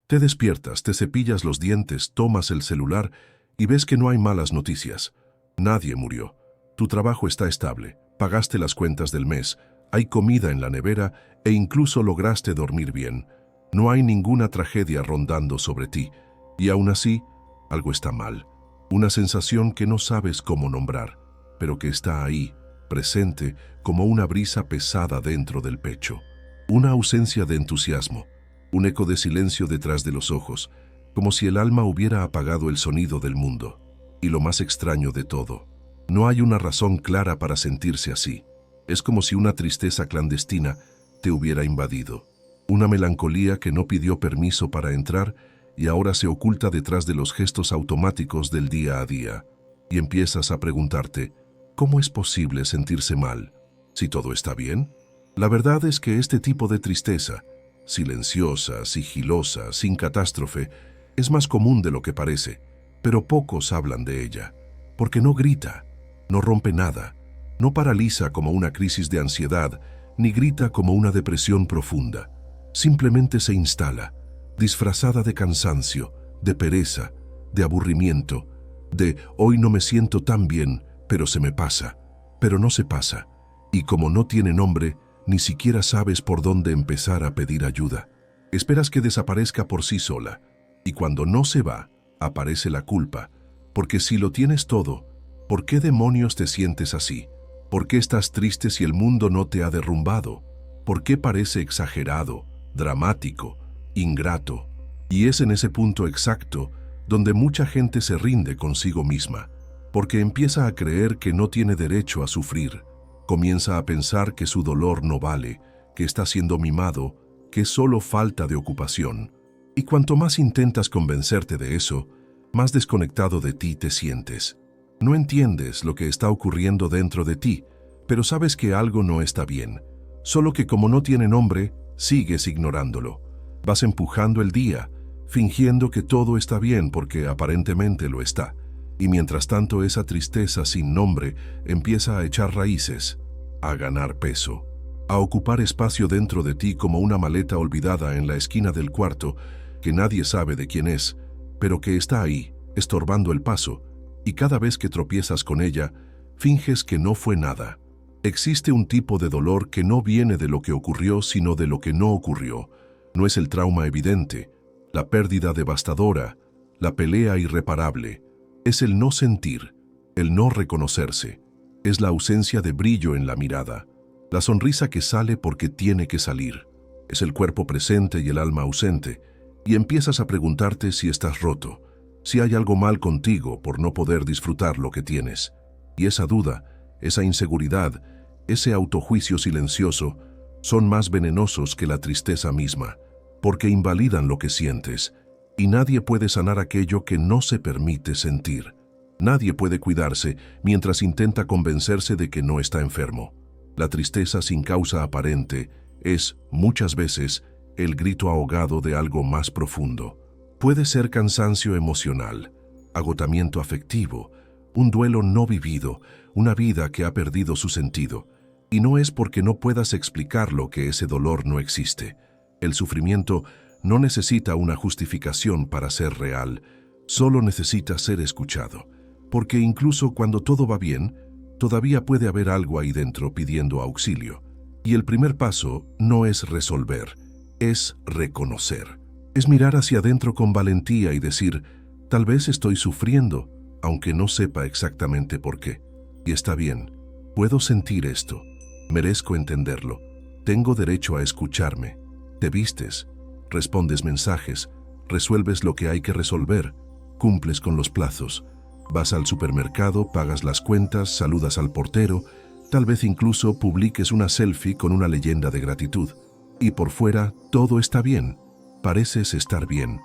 Te despiertas, te cepillas los dientes, tomas el celular y ves que no hay malas noticias. Nadie murió. Tu trabajo está estable, pagaste las cuentas del mes, hay comida en la nevera e incluso lograste dormir bien. No hay ninguna tragedia rondando sobre ti. Y aún así, algo está mal. Una sensación que no sabes cómo nombrar, pero que está ahí, presente como una brisa pesada dentro del pecho. Una ausencia de entusiasmo, un eco de silencio detrás de los ojos, como si el alma hubiera apagado el sonido del mundo. Y lo más extraño de todo, no hay una razón clara para sentirse así. Es como si una tristeza clandestina te hubiera invadido. Una melancolía que no pidió permiso para entrar y ahora se oculta detrás de los gestos automáticos del día a día. Y empiezas a preguntarte, ¿cómo es posible sentirse mal si todo está bien? La verdad es que este tipo de tristeza, silenciosa, sigilosa, sin catástrofe, es más común de lo que parece, pero pocos hablan de ella, porque no grita, no rompe nada, no paraliza como una crisis de ansiedad, ni grita como una depresión profunda. Simplemente se instala, disfrazada de cansancio, de pereza, de aburrimiento, de hoy no me siento tan bien, pero se me pasa, pero no se pasa, y como no tiene nombre, ni siquiera sabes por dónde empezar a pedir ayuda. Esperas que desaparezca por sí sola, y cuando no se va, aparece la culpa, porque si lo tienes todo, ¿por qué demonios te sientes así? ¿Por qué estás triste si el mundo no te ha derrumbado? ¿Por qué parece exagerado, dramático, ingrato? Y es en ese punto exacto donde mucha gente se rinde consigo misma, porque empieza a creer que no tiene derecho a sufrir, comienza a pensar que su dolor no vale, que está siendo mimado, que es solo falta de ocupación. Y cuanto más intentas convencerte de eso, más desconectado de ti te sientes. No entiendes lo que está ocurriendo dentro de ti, pero sabes que algo no está bien. Solo que como no tiene nombre, sigues ignorándolo. Vas empujando el día, fingiendo que todo está bien porque aparentemente lo está. Y mientras tanto esa tristeza sin nombre empieza a echar raíces, a ganar peso, a ocupar espacio dentro de ti como una maleta olvidada en la esquina del cuarto que nadie sabe de quién es, pero que está ahí, estorbando el paso, y cada vez que tropiezas con ella, finges que no fue nada. Existe un tipo de dolor que no viene de lo que ocurrió, sino de lo que no ocurrió. No es el trauma evidente, la pérdida devastadora, la pelea irreparable. Es el no sentir, el no reconocerse. Es la ausencia de brillo en la mirada, la sonrisa que sale porque tiene que salir. Es el cuerpo presente y el alma ausente, y empiezas a preguntarte si estás roto, si hay algo mal contigo por no poder disfrutar lo que tienes. Y esa duda, esa inseguridad, ese autojuicio silencioso, son más venenosos que la tristeza misma, porque invalidan lo que sientes, y nadie puede sanar aquello que no se permite sentir. Nadie puede cuidarse mientras intenta convencerse de que no está enfermo. La tristeza sin causa aparente es, muchas veces, el grito ahogado de algo más profundo. Puede ser cansancio emocional, agotamiento afectivo, un duelo no vivido, una vida que ha perdido su sentido. Y no es porque no puedas explicarlo que ese dolor no existe. El sufrimiento no necesita una justificación para ser real, solo necesita ser escuchado. Porque incluso cuando todo va bien, todavía puede haber algo ahí dentro pidiendo auxilio. Y el primer paso no es resolver, es reconocer. Es mirar hacia adentro con valentía y decir, tal vez estoy sufriendo, aunque no sepa exactamente por qué. Y está bien, puedo sentir esto, merezco entenderlo, tengo derecho a escucharme. Te vistes, respondes mensajes, resuelves lo que hay que resolver, cumples con los plazos, vas al supermercado, pagas las cuentas, saludas al portero, tal vez incluso publiques una selfie con una leyenda de gratitud. Y por fuera todo está bien, pareces estar bien,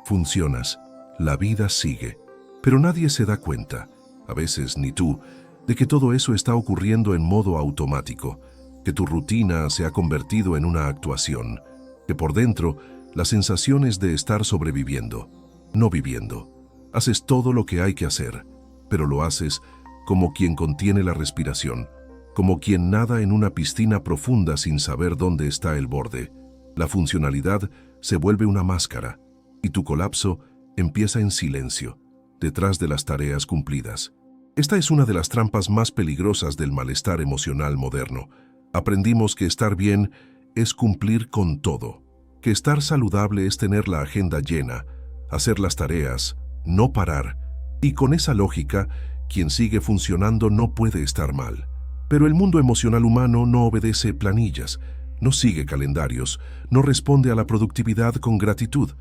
funcionas, la vida sigue. Pero nadie se da cuenta, a veces ni tú, de que todo eso está ocurriendo en modo automático, que tu rutina se ha convertido en una actuación, que por dentro la sensación es de estar sobreviviendo, no viviendo. Haces todo lo que hay que hacer, pero lo haces como quien contiene la respiración, como quien nada en una piscina profunda sin saber dónde está el borde. La funcionalidad se vuelve una máscara, y tu colapso empieza en silencio, detrás de las tareas cumplidas. Esta es una de las trampas más peligrosas del malestar emocional moderno. Aprendimos que estar bien es cumplir con todo, que estar saludable es tener la agenda llena, hacer las tareas, no parar, y con esa lógica, quien sigue funcionando no puede estar mal. Pero el mundo emocional humano no obedece planillas, no sigue calendarios, no responde a la productividad con gratitud.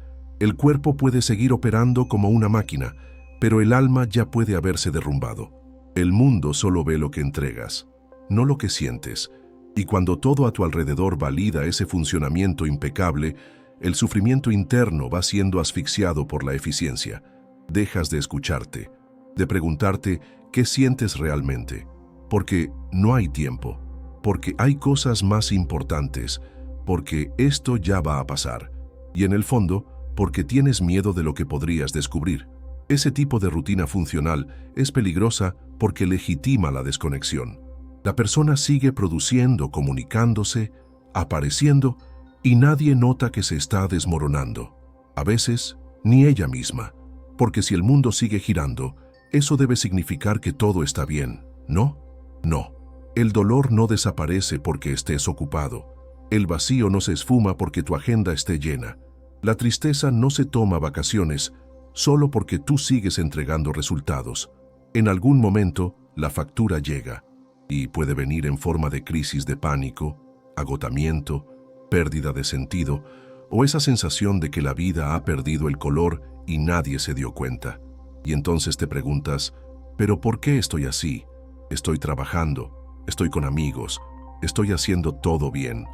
El cuerpo puede seguir operando como una máquina, pero el alma ya puede haberse derrumbado. El mundo solo ve lo que entregas, no lo que sientes, y cuando todo a tu alrededor valida ese funcionamiento impecable, el sufrimiento interno va siendo asfixiado por la eficiencia. Dejas de escucharte, de preguntarte qué sientes realmente, porque no hay tiempo, porque hay cosas más importantes, porque esto ya va a pasar, y en el fondo, porque tienes miedo de lo que podrías descubrir. Ese tipo de rutina funcional es peligrosa porque legitima la desconexión. La persona sigue produciendo, comunicándose, apareciendo, y nadie nota que se está desmoronando. A veces, ni ella misma, porque si el mundo sigue girando, eso debe significar que todo está bien, ¿no? No. El dolor no desaparece porque estés ocupado. El vacío no se esfuma porque tu agenda esté llena. La tristeza no se toma vacaciones solo porque tú sigues entregando resultados. En algún momento, la factura llega, y puede venir en forma de crisis de pánico, agotamiento, pérdida de sentido, o esa sensación de que la vida ha perdido el color y nadie se dio cuenta. Y entonces te preguntas, ¿pero por qué estoy así? Estoy trabajando, estoy con amigos, estoy haciendo todo bien.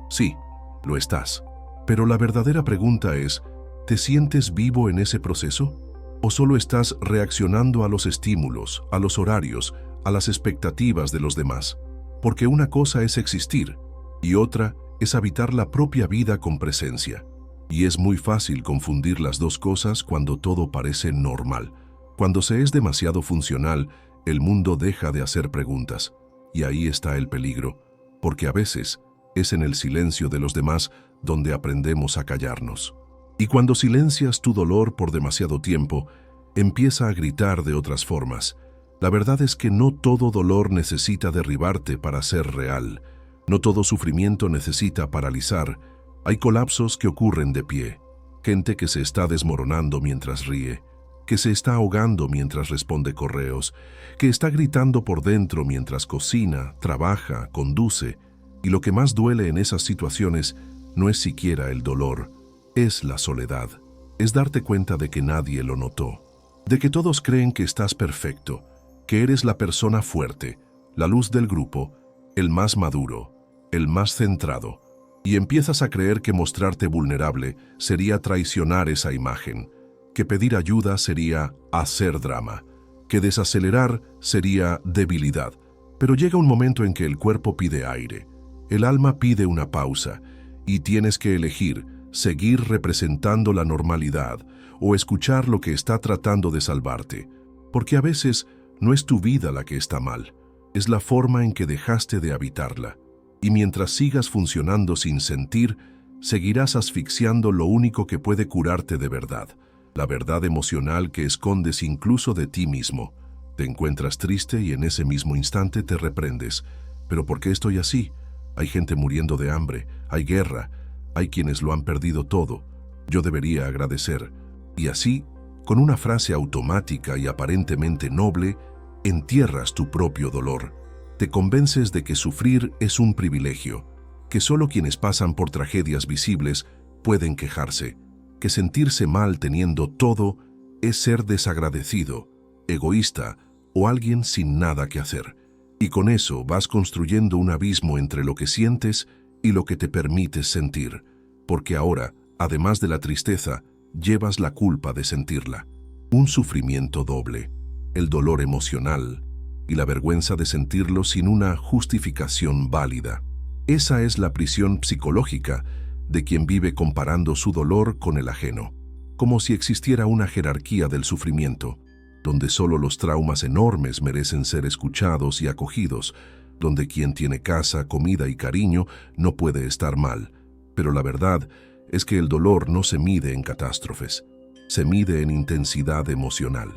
Sí, lo estás. Pero la verdadera pregunta es, ¿te sientes vivo en ese proceso? ¿O solo estás reaccionando a los estímulos, a los horarios, a las expectativas de los demás? Porque una cosa es existir y otra es habitar la propia vida con presencia. Y es muy fácil confundir las dos cosas cuando todo parece normal. Cuando se es demasiado funcional, el mundo deja de hacer preguntas. Y ahí está el peligro, porque a veces es en el silencio de los demás donde aprendemos a callarnos. Y cuando silencias tu dolor por demasiado tiempo, empieza a gritar de otras formas. La verdad es que no todo dolor necesita derribarte para ser real. No todo sufrimiento necesita paralizar. Hay colapsos que ocurren de pie. Gente que se está desmoronando mientras ríe, que se está ahogando mientras responde correos, que está gritando por dentro mientras cocina, trabaja, conduce. Y lo que más duele en esas situaciones no es siquiera el dolor, es la soledad. Es darte cuenta de que nadie lo notó, de que todos creen que estás perfecto, que eres la persona fuerte, la luz del grupo, el más maduro, el más centrado, y empiezas a creer que mostrarte vulnerable sería traicionar esa imagen, que pedir ayuda sería hacer drama, que desacelerar sería debilidad. Pero llega un momento en que el cuerpo pide aire, el alma pide una pausa, y tienes que elegir seguir representando la normalidad o escuchar lo que está tratando de salvarte, porque a veces no es tu vida la que está mal, es la forma en que dejaste de habitarla. Y mientras sigas funcionando sin sentir, seguirás asfixiando lo único que puede curarte de verdad, la verdad emocional que escondes incluso de ti mismo. Te encuentras triste y en ese mismo instante te reprendes. ¿Pero por qué estoy así? Hay gente muriendo de hambre, hay guerra, hay quienes lo han perdido todo. Yo debería agradecer. Y así, con una frase automática y aparentemente noble, entierras tu propio dolor. Te convences de que sufrir es un privilegio, que solo quienes pasan por tragedias visibles pueden quejarse, que sentirse mal teniendo todo es ser desagradecido, egoísta o alguien sin nada que hacer. Y con eso vas construyendo un abismo entre lo que sientes y lo que te permites sentir, porque ahora, además de la tristeza, llevas la culpa de sentirla. Un sufrimiento doble, el dolor emocional y la vergüenza de sentirlo sin una justificación válida. Esa es la prisión psicológica de quien vive comparando su dolor con el ajeno, como si existiera una jerarquía del sufrimiento, donde solo los traumas enormes merecen ser escuchados y acogidos, donde quien tiene casa, comida y cariño no puede estar mal. Pero la verdad es que el dolor no se mide en catástrofes, se mide en intensidad emocional.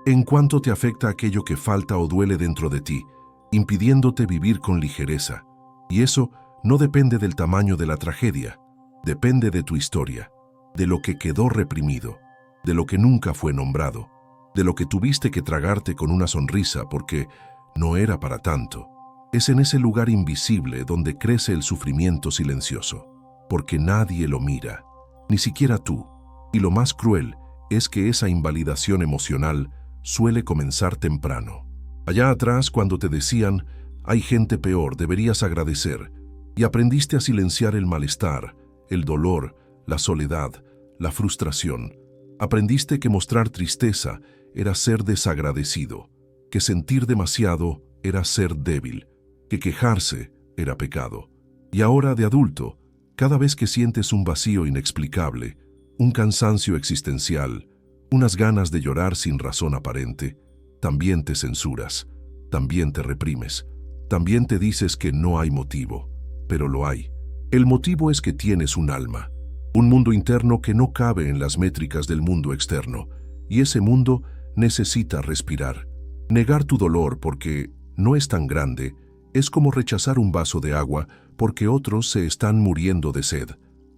En cuánto te afecta aquello que falta o duele dentro de ti, impidiéndote vivir con ligereza. Y eso no depende del tamaño de la tragedia, depende de tu historia, de lo que quedó reprimido, de lo que nunca fue nombrado, de lo que tuviste que tragarte con una sonrisa porque no era para tanto. Es en ese lugar invisible donde crece el sufrimiento silencioso, porque nadie lo mira, ni siquiera tú. Y lo más cruel es que esa invalidación emocional suele comenzar temprano. Allá atrás, cuando te decían, hay gente peor, deberías agradecer, y aprendiste a silenciar el malestar, el dolor, la soledad, la frustración. Aprendiste que mostrar tristeza era ser desagradecido, que sentir demasiado era ser débil, que quejarse era pecado. Y ahora, de adulto, cada vez que sientes un vacío inexplicable, un cansancio existencial, unas ganas de llorar sin razón aparente, también te censuras, también te reprimes, también te dices que no hay motivo, pero lo hay. El motivo es que tienes un alma, un mundo interno que no cabe en las métricas del mundo externo, y ese mundo necesita respirar. Negar tu dolor porque no es tan grande es como rechazar un vaso de agua porque otros se están muriendo de sed.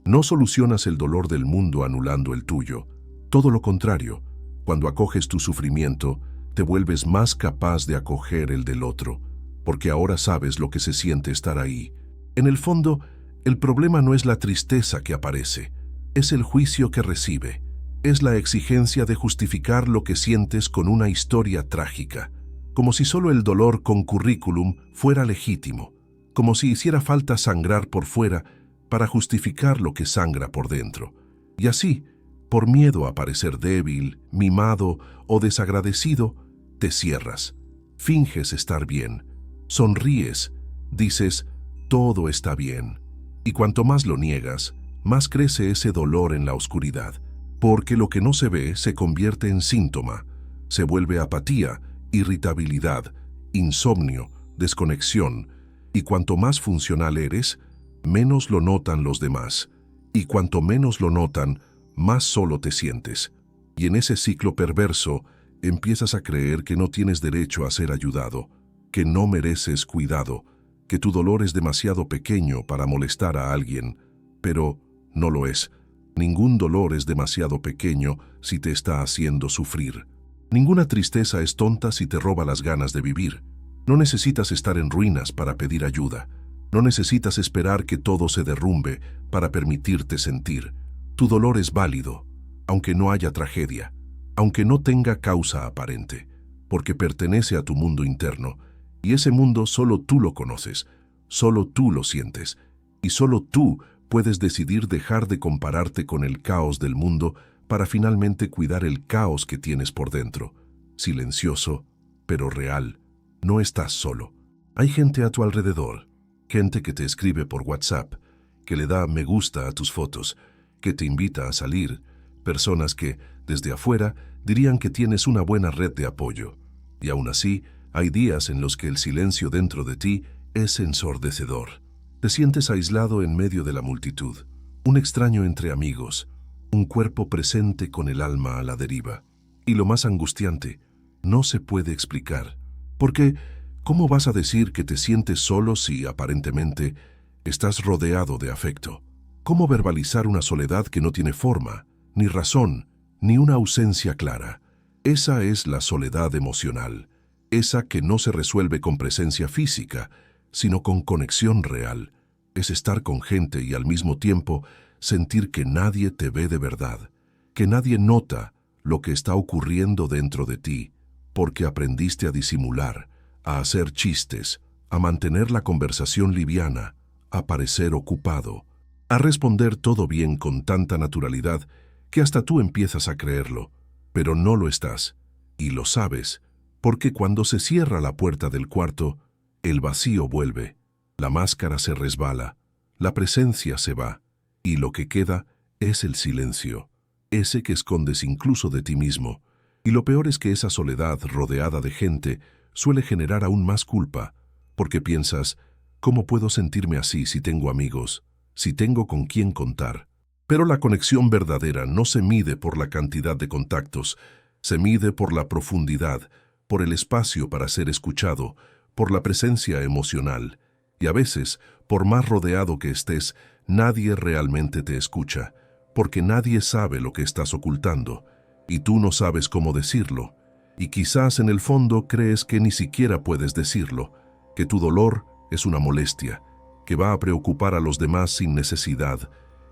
No solucionas el dolor del mundo anulando el tuyo. Todo lo contrario, cuando acoges tu sufrimiento, te vuelves más capaz de acoger el del otro, porque ahora sabes lo que se siente estar ahí. En el fondo, el problema no es la tristeza que aparece, es el juicio que recibe, es la exigencia de justificar lo que sientes con una historia trágica, como si solo el dolor con currículum fuera legítimo, como si hiciera falta sangrar por fuera para justificar lo que sangra por dentro. Y así, por miedo a parecer débil, mimado o desagradecido, te cierras, finges estar bien, sonríes, dices, todo está bien. Y cuanto más lo niegas, más crece ese dolor en la oscuridad, porque lo que no se ve se convierte en síntoma, se vuelve apatía, irritabilidad, insomnio, desconexión, y cuanto más funcional eres, menos lo notan los demás, y cuanto menos lo notan, más solo te sientes. Y en ese ciclo perverso, empiezas a creer que no tienes derecho a ser ayudado, que no mereces cuidado, que tu dolor es demasiado pequeño para molestar a alguien, pero no lo es. Ningún dolor es demasiado pequeño si te está haciendo sufrir. Ninguna tristeza es tonta si te roba las ganas de vivir. No necesitas estar en ruinas para pedir ayuda. No necesitas esperar que todo se derrumbe para permitirte sentir. Tu dolor es válido, aunque no haya tragedia, aunque no tenga causa aparente, porque pertenece a tu mundo interno, y ese mundo solo tú lo conoces, solo tú lo sientes, y solo tú puedes decidir dejar de compararte con el caos del mundo para finalmente cuidar el caos que tienes por dentro. Silencioso, pero real. No estás solo. Hay gente a tu alrededor, gente que te escribe por WhatsApp, que le da me gusta a tus fotos, que te invita a salir, personas que, desde afuera, dirían que tienes una buena red de apoyo. Y aún así, hay días en los que el silencio dentro de ti es ensordecedor. Te sientes aislado en medio de la multitud, un extraño entre amigos, un cuerpo presente con el alma a la deriva. Y lo más angustiante, no se puede explicar. Porque, ¿cómo vas a decir que te sientes solo si, aparentemente, estás rodeado de afecto? ¿Cómo verbalizar una soledad que no tiene forma, ni razón, ni una ausencia clara? Esa es la soledad emocional, esa que no se resuelve con presencia física, sino con conexión real. Es estar con gente y al mismo tiempo sentir que nadie te ve de verdad, que nadie nota lo que está ocurriendo dentro de ti, porque aprendiste a disimular, a hacer chistes, a mantener la conversación liviana, a parecer ocupado, a responder todo bien con tanta naturalidad que hasta tú empiezas a creerlo, pero no lo estás, y lo sabes, porque cuando se cierra la puerta del cuarto, el vacío vuelve, la máscara se resbala, la presencia se va, y lo que queda es el silencio, ese que escondes incluso de ti mismo. Y lo peor es que esa soledad rodeada de gente suele generar aún más culpa, porque piensas, ¿cómo puedo sentirme así si tengo amigos, si tengo con quién contar? Pero la conexión verdadera no se mide por la cantidad de contactos, se mide por la profundidad, por el espacio para ser escuchado, por la presencia emocional. Y a veces, por más rodeado que estés, nadie realmente te escucha, porque nadie sabe lo que estás ocultando, y tú no sabes cómo decirlo. Y quizás en el fondo crees que ni siquiera puedes decirlo, que tu dolor es una molestia, que va a preocupar a los demás sin necesidad,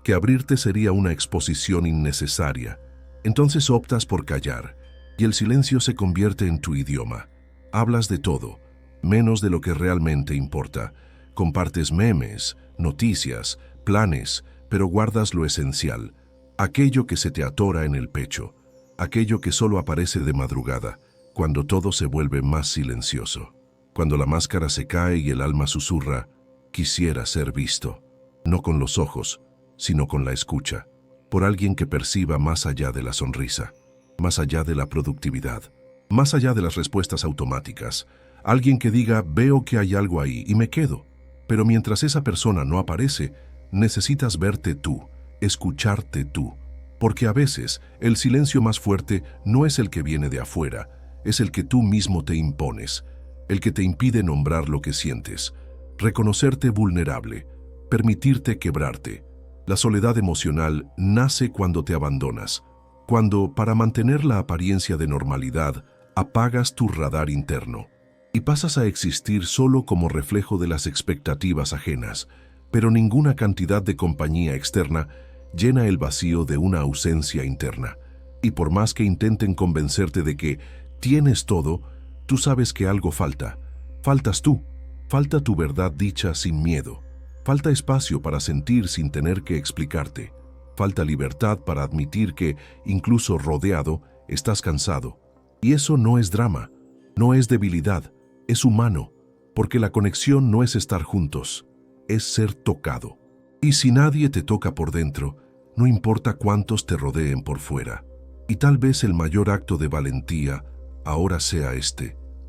que abrirte sería una exposición innecesaria. Entonces optas por callar, y el silencio se convierte en tu idioma. Hablas de todo, menos de lo que realmente importa. Compartes memes, noticias, planes, pero guardas lo esencial, aquello que se te atora en el pecho, aquello que solo aparece de madrugada, cuando todo se vuelve más silencioso. Cuando la máscara se cae y el alma susurra, quisiera ser visto, no con los ojos, sino con la escucha, por alguien que perciba más allá de la sonrisa, más allá de la productividad, más allá de las respuestas automáticas, alguien que diga, veo que hay algo ahí y me quedo. Pero mientras esa persona no aparece, necesitas verte tú, escucharte tú, porque a veces el silencio más fuerte no es el que viene de afuera, es el que tú mismo te impones, el que te impide nombrar lo que sientes, reconocerte vulnerable, permitirte quebrarte. La soledad emocional nace cuando te abandonas, cuando, para mantener la apariencia de normalidad, apagas tu radar interno y pasas a existir solo como reflejo de las expectativas ajenas, pero ninguna cantidad de compañía externa llena el vacío de una ausencia interna. Y por más que intenten convencerte de que tienes todo, tú sabes que algo falta. Faltas tú, falta tu verdad dicha sin miedo, falta espacio para sentir sin tener que explicarte, falta libertad para admitir que, incluso rodeado, estás cansado. Y eso no es drama, no es debilidad, es humano, porque la conexión no es estar juntos, es ser tocado. Y si nadie te toca por dentro, no importa cuántos te rodeen por fuera. Y tal vez el mayor acto de valentía ahora sea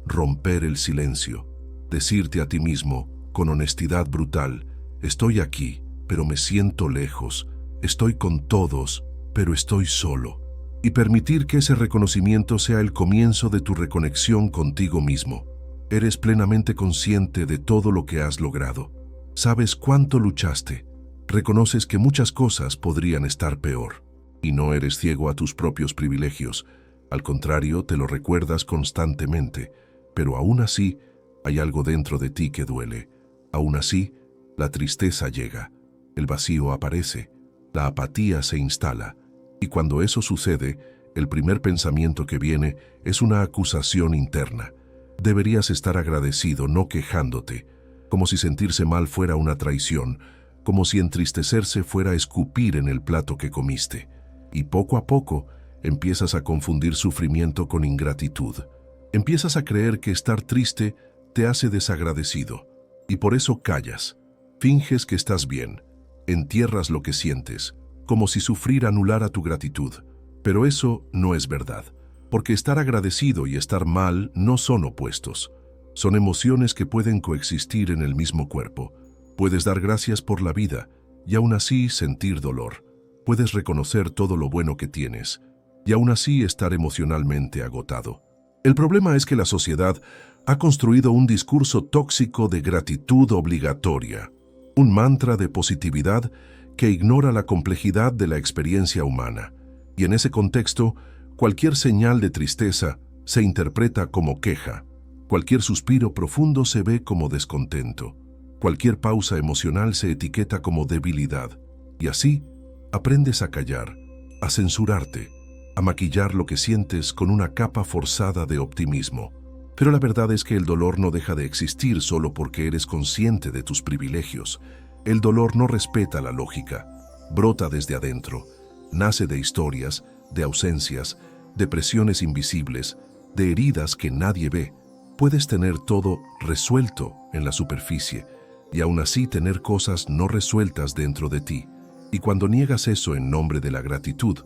romper el silencio, decirte a ti mismo, con honestidad brutal, estoy aquí, pero me siento lejos, estoy con todos, pero estoy solo. Y permitir que ese reconocimiento sea el comienzo de tu reconexión contigo mismo. Eres plenamente consciente de todo lo que has logrado. Sabes cuánto luchaste. Reconoces que muchas cosas podrían estar peor. Y no eres ciego a tus propios privilegios. Al contrario, te lo recuerdas constantemente. Pero aún así, hay algo dentro de ti que duele. Aún así, la tristeza llega. El vacío aparece. La apatía se instala. Y cuando eso sucede, el primer pensamiento que viene es una acusación interna. Deberías estar agradecido, no quejándote, como si sentirse mal fuera una traición, como si entristecerse fuera escupir en el plato que comiste. Y poco a poco empiezas a confundir sufrimiento con ingratitud. Empiezas a creer que estar triste te hace desagradecido, y por eso callas. Finges que estás bien, entierras lo que sientes, como si sufrir anulara tu gratitud. Pero eso no es verdad, porque estar agradecido y estar mal no son opuestos. Son emociones que pueden coexistir en el mismo cuerpo. Puedes dar gracias por la vida y aún así sentir dolor. Puedes reconocer todo lo bueno que tienes y aún así estar emocionalmente agotado. El problema es que la sociedad ha construido un discurso tóxico de gratitud obligatoria, un mantra de positividad que ignora la complejidad de la experiencia humana, y en ese contexto, cualquier señal de tristeza se interpreta como queja, cualquier suspiro profundo se ve como descontento, cualquier pausa emocional se etiqueta como debilidad, y así aprendes a callar, a censurarte, a maquillar lo que sientes con una capa forzada de optimismo. Pero la verdad es que el dolor no deja de existir solo porque eres consciente de tus privilegios. El dolor no respeta la lógica, brota desde adentro, nace de historias, de ausencias, de presiones invisibles, de heridas que nadie ve. Puedes tener todo resuelto en la superficie y aún así tener cosas no resueltas dentro de ti. Y cuando niegas eso en nombre de la gratitud,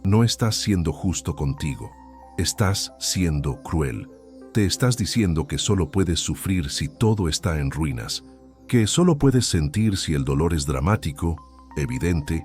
no estás siendo justo contigo, estás siendo cruel. Te estás diciendo que solo puedes sufrir si todo está en ruinas, que solo puedes sentir si el dolor es dramático, evidente,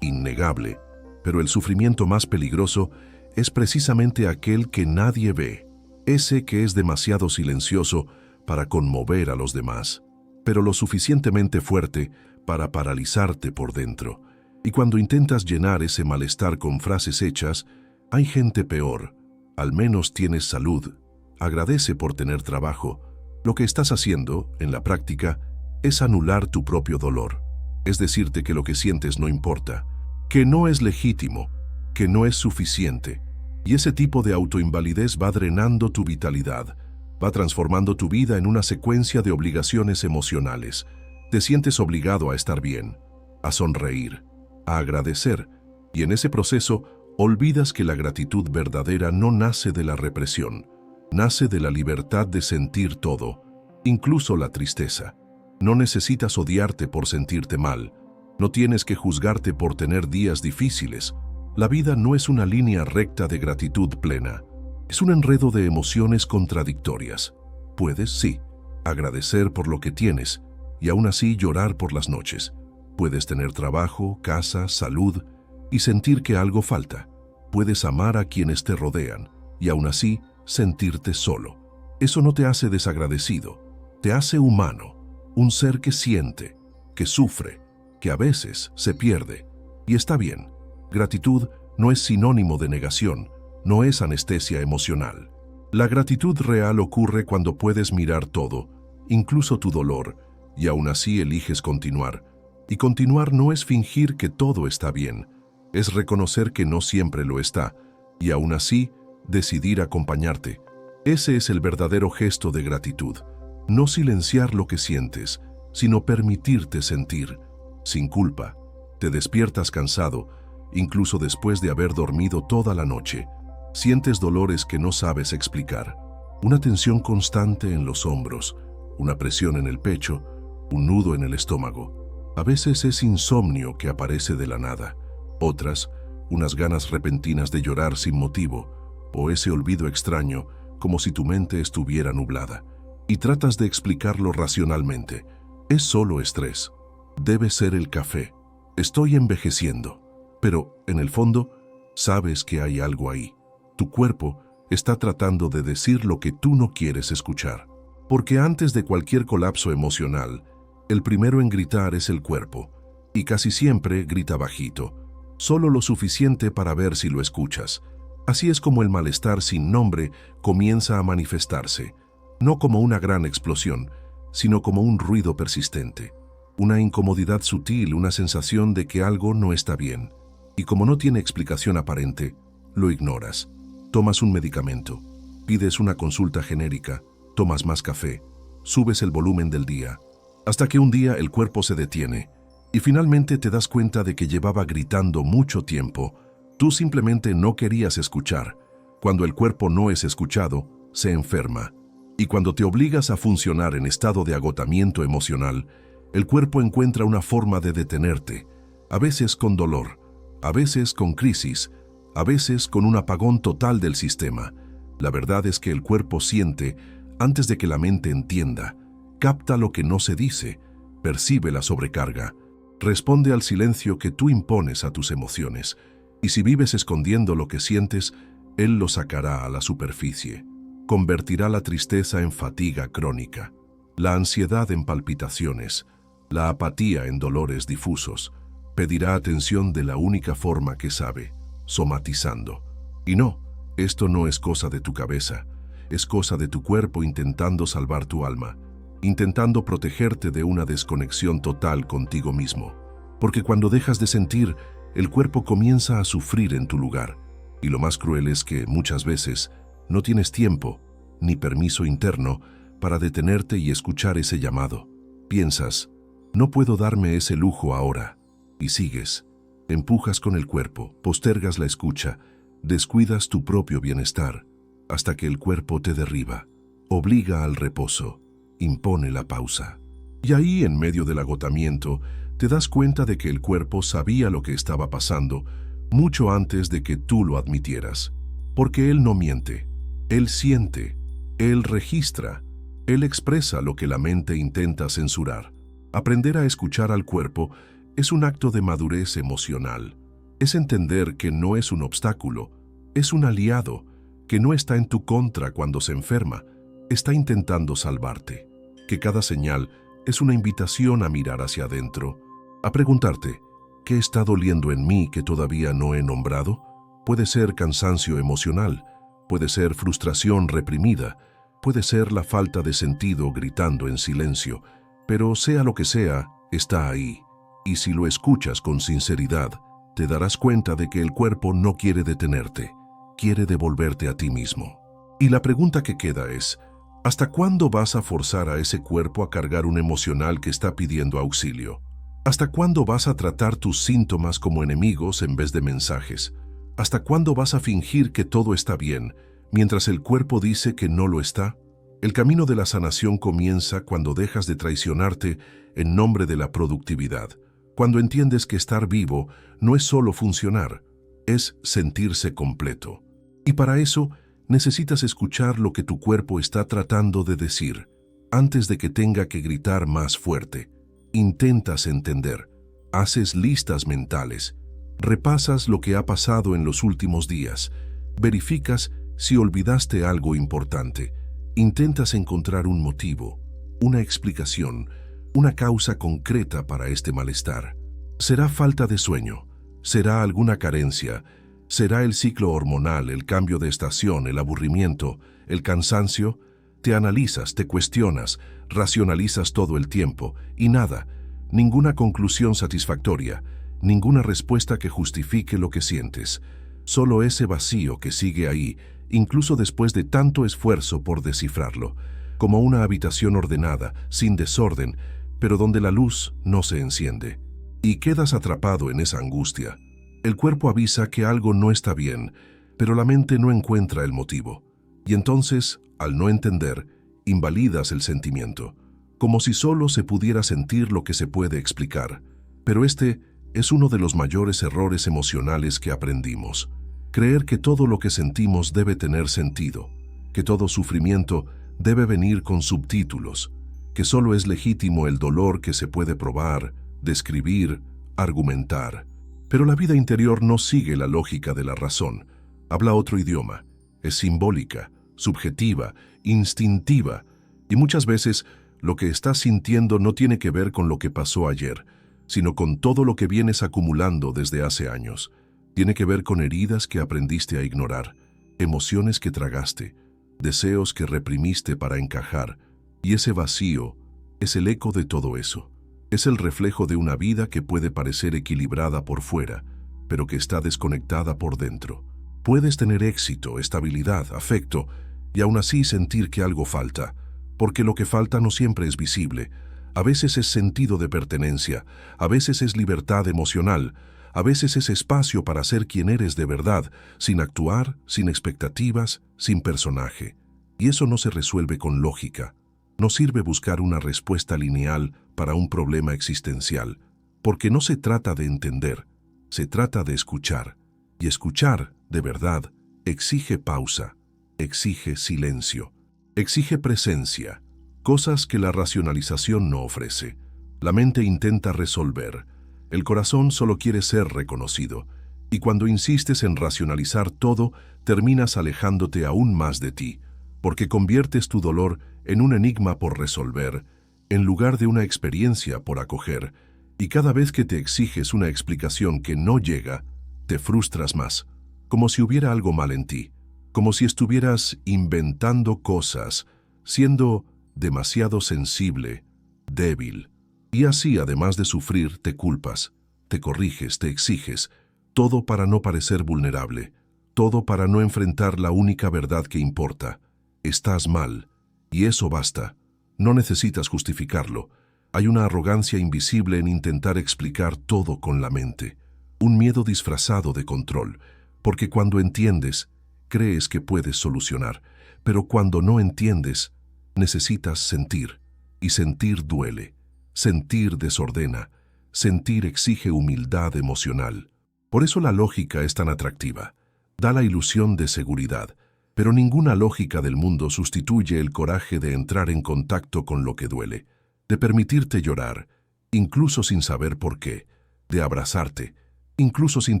innegable, pero el sufrimiento más peligroso es precisamente aquel que nadie ve, ese que es demasiado silencioso para conmover a los demás, pero lo suficientemente fuerte para paralizarte por dentro. Y cuando intentas llenar ese malestar con frases hechas, hay gente peor. Al menos tienes salud. Agradece por tener trabajo. Lo que estás haciendo, en la práctica, es anular tu propio dolor. Es decirte que lo que sientes no importa, que no es legítimo, que no es suficiente. Y ese tipo de autoinvalidez va drenando tu vitalidad, va transformando tu vida en una secuencia de obligaciones emocionales. Te sientes obligado a estar bien, a sonreír, a agradecer, y en ese proceso olvidas que la gratitud verdadera no nace de la represión, nace de la libertad de sentir todo, incluso la tristeza. No necesitas odiarte por sentirte mal, no tienes que juzgarte por tener días difíciles. La vida no es una línea recta de gratitud plena, es un enredo de emociones contradictorias. Puedes, sí, agradecer por lo que tienes y aún así llorar por las noches. Puedes tener trabajo, casa, salud y sentir que algo falta. Puedes amar a quienes te rodean y aún así sentirte solo. Eso no te hace desagradecido, te hace humano, un ser que siente, que sufre, que a veces se pierde. Y está bien, gratitud no es sinónimo de negación, no es anestesia emocional. La gratitud real ocurre cuando puedes mirar todo, incluso tu dolor, y aún así eliges continuar. Y continuar no es fingir que todo está bien, es reconocer que no siempre lo está, y aún así decidir acompañarte. Ese es el verdadero gesto de gratitud. No silenciar lo que sientes, sino permitirte sentir, sin culpa. Te despiertas cansado, incluso después de haber dormido toda la noche. Sientes dolores que no sabes explicar. Una tensión constante en los hombros, una presión en el pecho, un nudo en el estómago. A veces es insomnio que aparece de la nada. Otras, unas ganas repentinas de llorar sin motivo, o ese olvido extraño, como si tu mente estuviera nublada. Y tratas de explicarlo racionalmente. Es solo estrés. Debe ser el café. Estoy envejeciendo. Pero, en el fondo, sabes que hay algo ahí. Tu cuerpo está tratando de decir lo que tú no quieres escuchar. Porque antes de cualquier colapso emocional, el primero en gritar es el cuerpo, y casi siempre grita bajito, solo lo suficiente para ver si lo escuchas. Así es como el malestar sin nombre comienza a manifestarse, no como una gran explosión, sino como un ruido persistente, una incomodidad sutil, una sensación de que algo no está bien. Y como no tiene explicación aparente, lo ignoras. Tomas un medicamento, pides una consulta genérica, tomas más café, subes el volumen del día, hasta que un día el cuerpo se detiene y finalmente te das cuenta de que llevaba gritando mucho tiempo. Tú simplemente no querías escuchar. Cuando el cuerpo no es escuchado, se enferma. Y cuando te obligas a funcionar en estado de agotamiento emocional, el cuerpo encuentra una forma de detenerte, a veces con dolor, a veces con crisis, a veces con un apagón total del sistema. La verdad es que el cuerpo siente antes de que la mente entienda, capta lo que no se dice, percibe la sobrecarga, responde al silencio que tú impones a tus emociones, y si vives escondiendo lo que sientes, él lo sacará a la superficie. Convertirá la tristeza en fatiga crónica, la ansiedad en palpitaciones, la apatía en dolores difusos. Pedirá atención de la única forma que sabe, somatizando. Y no, esto no es cosa de tu cabeza, es cosa de tu cuerpo intentando salvar tu alma, intentando protegerte de una desconexión total contigo mismo. Porque cuando dejas de sentir, el cuerpo comienza a sufrir en tu lugar. Y lo más cruel es que, muchas veces, no tienes tiempo, ni permiso interno, para detenerte y escuchar ese llamado. Piensas, no puedo darme ese lujo ahora. Y sigues. Empujas con el cuerpo, postergas la escucha, descuidas tu propio bienestar, hasta que el cuerpo te derriba, obliga al reposo, impone la pausa. Y ahí, en medio del agotamiento, te das cuenta de que el cuerpo sabía lo que estaba pasando mucho antes de que tú lo admitieras. Porque él no miente, él siente, él registra, él expresa lo que la mente intenta censurar. Aprender a escuchar al cuerpo Es un acto de madurez emocional. Es entender que no es un obstáculo, es un aliado, que no está en tu contra cuando se enferma, está intentando salvarte. Que cada señal es una invitación a mirar hacia adentro, a preguntarte, ¿qué está doliendo en mí que todavía no he nombrado? Puede ser cansancio emocional, puede ser frustración reprimida, puede ser la falta de sentido gritando en silencio, pero sea lo que sea, está ahí. Y si lo escuchas con sinceridad, te darás cuenta de que el cuerpo no quiere detenerte, quiere devolverte a ti mismo. Y la pregunta que queda es, ¿hasta cuándo vas a forzar a ese cuerpo a cargar un emocional que está pidiendo auxilio? ¿Hasta cuándo vas a tratar tus síntomas como enemigos en vez de mensajes? ¿Hasta cuándo vas a fingir que todo está bien, mientras el cuerpo dice que no lo está? El camino de la sanación comienza cuando dejas de traicionarte en nombre de la productividad, cuando entiendes que estar vivo no es solo funcionar, es sentirse completo. Y para eso necesitas escuchar lo que tu cuerpo está tratando de decir, antes de que tenga que gritar más fuerte. Intentas entender, haces listas mentales, repasas lo que ha pasado en los últimos días, verificas si olvidaste algo importante, intentas encontrar un motivo, una explicación, una causa concreta para este malestar. ¿Será falta de sueño? ¿Será alguna carencia? ¿Será el ciclo hormonal, el cambio de estación, el aburrimiento, el cansancio? Te analizas, te cuestionas, racionalizas todo el tiempo y nada, ninguna conclusión satisfactoria, ninguna respuesta que justifique lo que sientes. Solo ese vacío que sigue ahí, incluso después de tanto esfuerzo por descifrarlo, como una habitación ordenada, sin desorden, pero donde la luz no se enciende. Y quedas atrapado en esa angustia. El cuerpo avisa que algo no está bien, pero la mente no encuentra el motivo. Y entonces, al no entender, invalidas el sentimiento, como si solo se pudiera sentir lo que se puede explicar. Pero este es uno de los mayores errores emocionales que aprendimos. Creer que todo lo que sentimos debe tener sentido, que todo sufrimiento debe venir con subtítulos, que solo es legítimo el dolor que se puede probar, describir, argumentar. Pero la vida interior no sigue la lógica de la razón. Habla otro idioma. Es simbólica, subjetiva, instintiva. Y muchas veces lo que estás sintiendo no tiene que ver con lo que pasó ayer, sino con todo lo que vienes acumulando desde hace años. Tiene que ver con heridas que aprendiste a ignorar, emociones que tragaste, deseos que reprimiste para encajar. Y ese vacío es el eco de todo eso. Es el reflejo de una vida que puede parecer equilibrada por fuera, pero que está desconectada por dentro. Puedes tener éxito, estabilidad, afecto, y aún así sentir que algo falta, porque lo que falta no siempre es visible. A veces es sentido de pertenencia, a veces es libertad emocional, a veces es espacio para ser quien eres de verdad, sin actuar, sin expectativas, sin personaje. Y eso no se resuelve con lógica. No sirve buscar una respuesta lineal para un problema existencial, porque no se trata de entender, se trata de escuchar. Y escuchar, de verdad, exige pausa, exige silencio, exige presencia, cosas que la racionalización no ofrece. La mente intenta resolver, el corazón solo quiere ser reconocido, y cuando insistes en racionalizar todo, terminas alejándote aún más de ti, porque conviertes tu dolor en un enigma por resolver, en lugar de una experiencia por acoger, y cada vez que te exiges una explicación que no llega, te frustras más, como si hubiera algo mal en ti, como si estuvieras inventando cosas, siendo demasiado sensible, débil. Y así, además de sufrir, te culpas, te corriges, te exiges, todo para no parecer vulnerable, todo para no enfrentar la única verdad que importa. Estás mal, y eso basta. No necesitas justificarlo. Hay una arrogancia invisible en intentar explicar todo con la mente, un miedo disfrazado de control, porque cuando entiendes, crees que puedes solucionar, pero cuando no entiendes, necesitas sentir, y sentir duele, sentir desordena, sentir exige humildad emocional. Por eso la lógica es tan atractiva, da la ilusión de seguridad, pero ninguna lógica del mundo sustituye el coraje de entrar en contacto con lo que duele, de permitirte llorar, incluso sin saber por qué, de abrazarte, incluso sin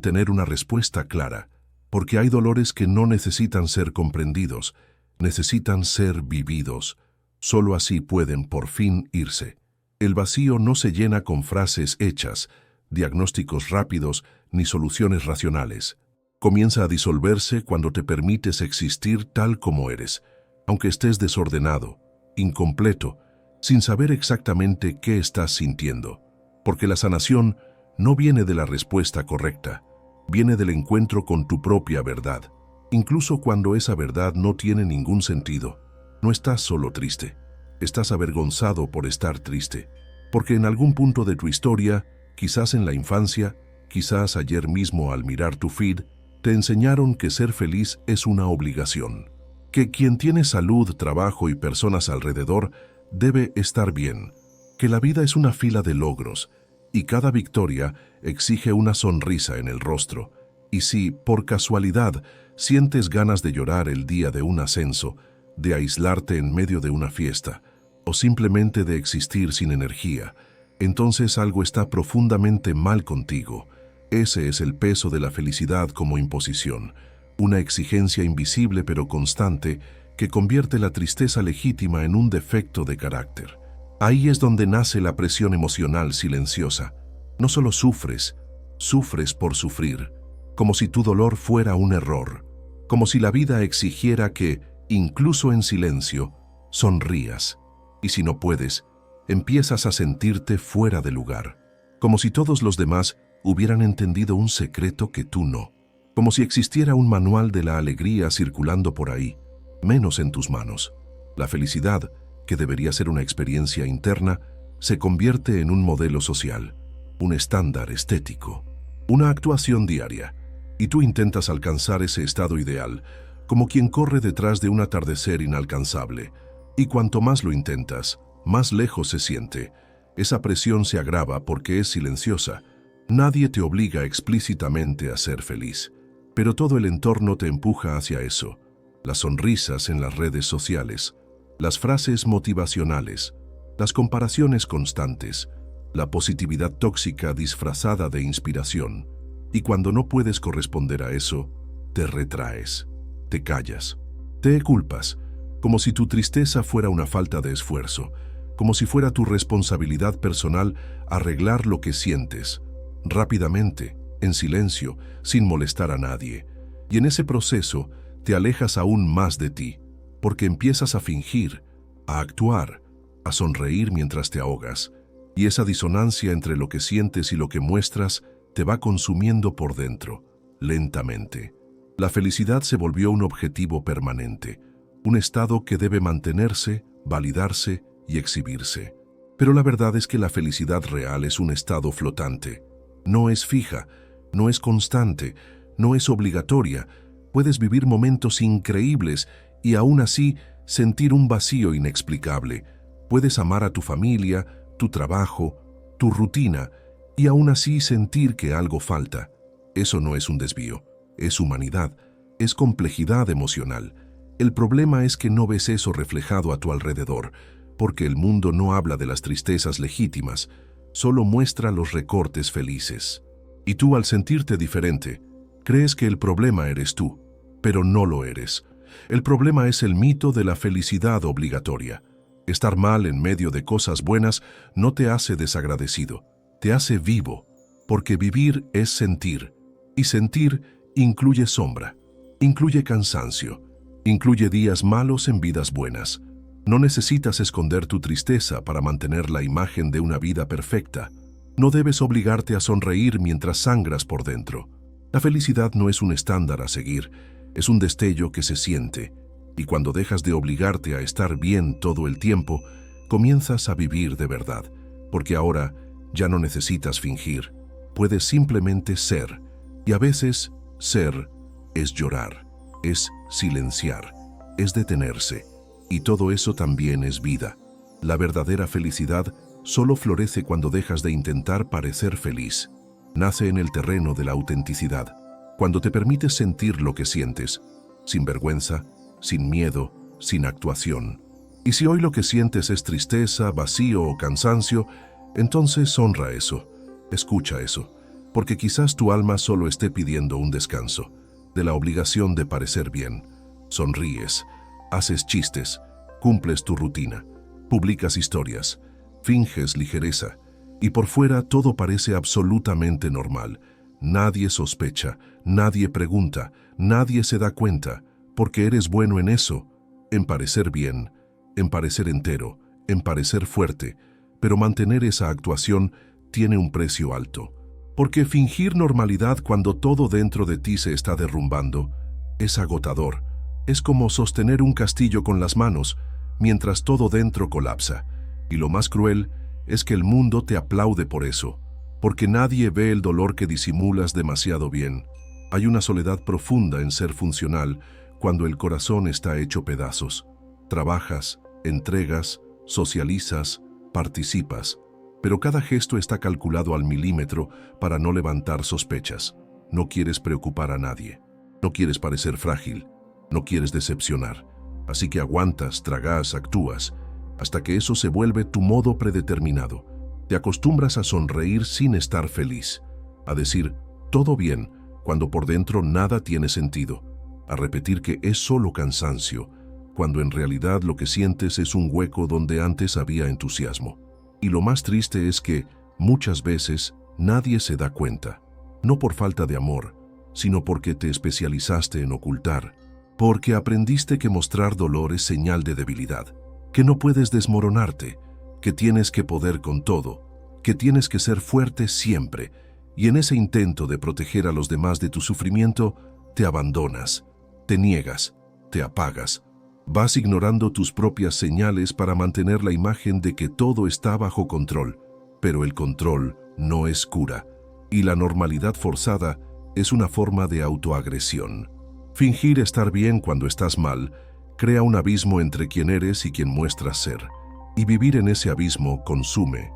tener una respuesta clara, porque hay dolores que no necesitan ser comprendidos, necesitan ser vividos. Solo así pueden por fin irse. El vacío no se llena con frases hechas, diagnósticos rápidos ni soluciones racionales. Comienza a disolverse cuando te permites existir tal como eres, aunque estés desordenado, incompleto, sin saber exactamente qué estás sintiendo. Porque la sanación no viene de la respuesta correcta, viene del encuentro con tu propia verdad. Incluso cuando esa verdad no tiene ningún sentido, no estás solo triste, estás avergonzado por estar triste, porque en algún punto de tu historia, quizás en la infancia, quizás ayer mismo al mirar tu feed, te enseñaron que ser feliz es una obligación, que quien tiene salud, trabajo y personas alrededor debe estar bien, que la vida es una fila de logros y cada victoria exige una sonrisa en el rostro. Y si, por casualidad, sientes ganas de llorar el día de un ascenso, de aislarte en medio de una fiesta, o simplemente de existir sin energía, entonces algo está profundamente mal contigo. Ese es el peso de la felicidad como imposición, una exigencia invisible pero constante que convierte la tristeza legítima en un defecto de carácter. Ahí es donde nace la presión emocional silenciosa. No solo sufres, sufres por sufrir, como si tu dolor fuera un error, como si la vida exigiera que, incluso en silencio, sonrías. Y si no puedes, empiezas a sentirte fuera de lugar, como si todos los demás hubieran entendido un secreto que tú no, como si existiera un manual de la alegría circulando por ahí, menos en tus manos. La felicidad, que debería ser una experiencia interna, se convierte en un modelo social, un estándar estético, una actuación diaria, y tú intentas alcanzar ese estado ideal, como quien corre detrás de un atardecer inalcanzable, y cuanto más lo intentas, más lejos se siente. Esa presión se agrava porque es silenciosa. Nadie te obliga explícitamente a ser feliz, pero todo el entorno te empuja hacia eso. Las sonrisas en las redes sociales, las frases motivacionales, las comparaciones constantes, la positividad tóxica disfrazada de inspiración. Y cuando no puedes corresponder a eso, te retraes, te callas, te culpas, como si tu tristeza fuera una falta de esfuerzo, como si fuera tu responsabilidad personal arreglar lo que sientes, rápidamente, en silencio, sin molestar a nadie. Y en ese proceso te alejas aún más de ti, porque empiezas a fingir, a actuar, a sonreír mientras te ahogas, y esa disonancia entre lo que sientes y lo que muestras te va consumiendo por dentro, lentamente. La felicidad se volvió un objetivo permanente, un estado que debe mantenerse, validarse y exhibirse. Pero la verdad es que la felicidad real es un estado flotante. No es fija, no es constante, no es obligatoria. Puedes vivir momentos increíbles y aún así sentir un vacío inexplicable. Puedes amar a tu familia, tu trabajo, tu rutina, y aún así sentir que algo falta. Eso no es un desvío, es humanidad, es complejidad emocional. El problema es que no ves eso reflejado a tu alrededor, porque el mundo no habla de las tristezas legítimas, solo muestra los recortes felices. Y tú, al sentirte diferente, crees que el problema eres tú, pero no lo eres. El problema es el mito de la felicidad obligatoria. Estar mal en medio de cosas buenas no te hace desagradecido, te hace vivo, porque vivir es sentir, y sentir incluye sombra, incluye cansancio, incluye días malos en vidas buenas. No necesitas esconder tu tristeza para mantener la imagen de una vida perfecta. No debes obligarte a sonreír mientras sangras por dentro. La felicidad no es un estándar a seguir, es un destello que se siente, y cuando dejas de obligarte a estar bien todo el tiempo, comienzas a vivir de verdad, porque ahora ya no necesitas fingir, puedes simplemente ser, y a veces ser es llorar, es silenciar, es detenerse, y todo eso también es vida. La verdadera felicidad solo florece cuando dejas de intentar parecer feliz. Nace en el terreno de la autenticidad, cuando te permites sentir lo que sientes, sin vergüenza, sin miedo, sin actuación. Y si hoy lo que sientes es tristeza, vacío o cansancio, entonces honra eso, escucha eso, porque quizás tu alma solo esté pidiendo un descanso de la obligación de parecer bien. Sonríes, haces chistes, cumples tu rutina, publicas historias, finges ligereza, y por fuera todo parece absolutamente normal. Nadie sospecha, nadie pregunta, nadie se da cuenta, porque eres bueno en eso, en parecer bien, en parecer entero, en parecer fuerte, pero mantener esa actuación tiene un precio alto. Porque fingir normalidad cuando todo dentro de ti se está derrumbando es agotador. Es como sostener un castillo con las manos mientras todo dentro colapsa. Y lo más cruel es que el mundo te aplaude por eso, porque nadie ve el dolor que disimulas demasiado bien. Hay una soledad profunda en ser funcional cuando el corazón está hecho pedazos. Trabajas, entregas, socializas, participas, pero cada gesto está calculado al milímetro para no levantar sospechas. No quieres preocupar a nadie, no quieres parecer frágil, no quieres decepcionar. Así que aguantas, tragas, actúas, hasta que eso se vuelve tu modo predeterminado. Te acostumbras a sonreír sin estar feliz, a decir todo bien cuando por dentro nada tiene sentido, a repetir que es solo cansancio, cuando en realidad lo que sientes es un hueco donde antes había entusiasmo. Y lo más triste es que, muchas veces, nadie se da cuenta, no por falta de amor, sino porque te especializaste en ocultar, porque aprendiste que mostrar dolor es señal de debilidad, que no puedes desmoronarte, que tienes que poder con todo, que tienes que ser fuerte siempre, y en ese intento de proteger a los demás de tu sufrimiento, te abandonas, te niegas, te apagas. Vas ignorando tus propias señales para mantener la imagen de que todo está bajo control, pero el control no es cura, y la normalidad forzada es una forma de autoagresión. Fingir estar bien cuando estás mal crea un abismo entre quien eres y quien muestras ser, y vivir en ese abismo consume,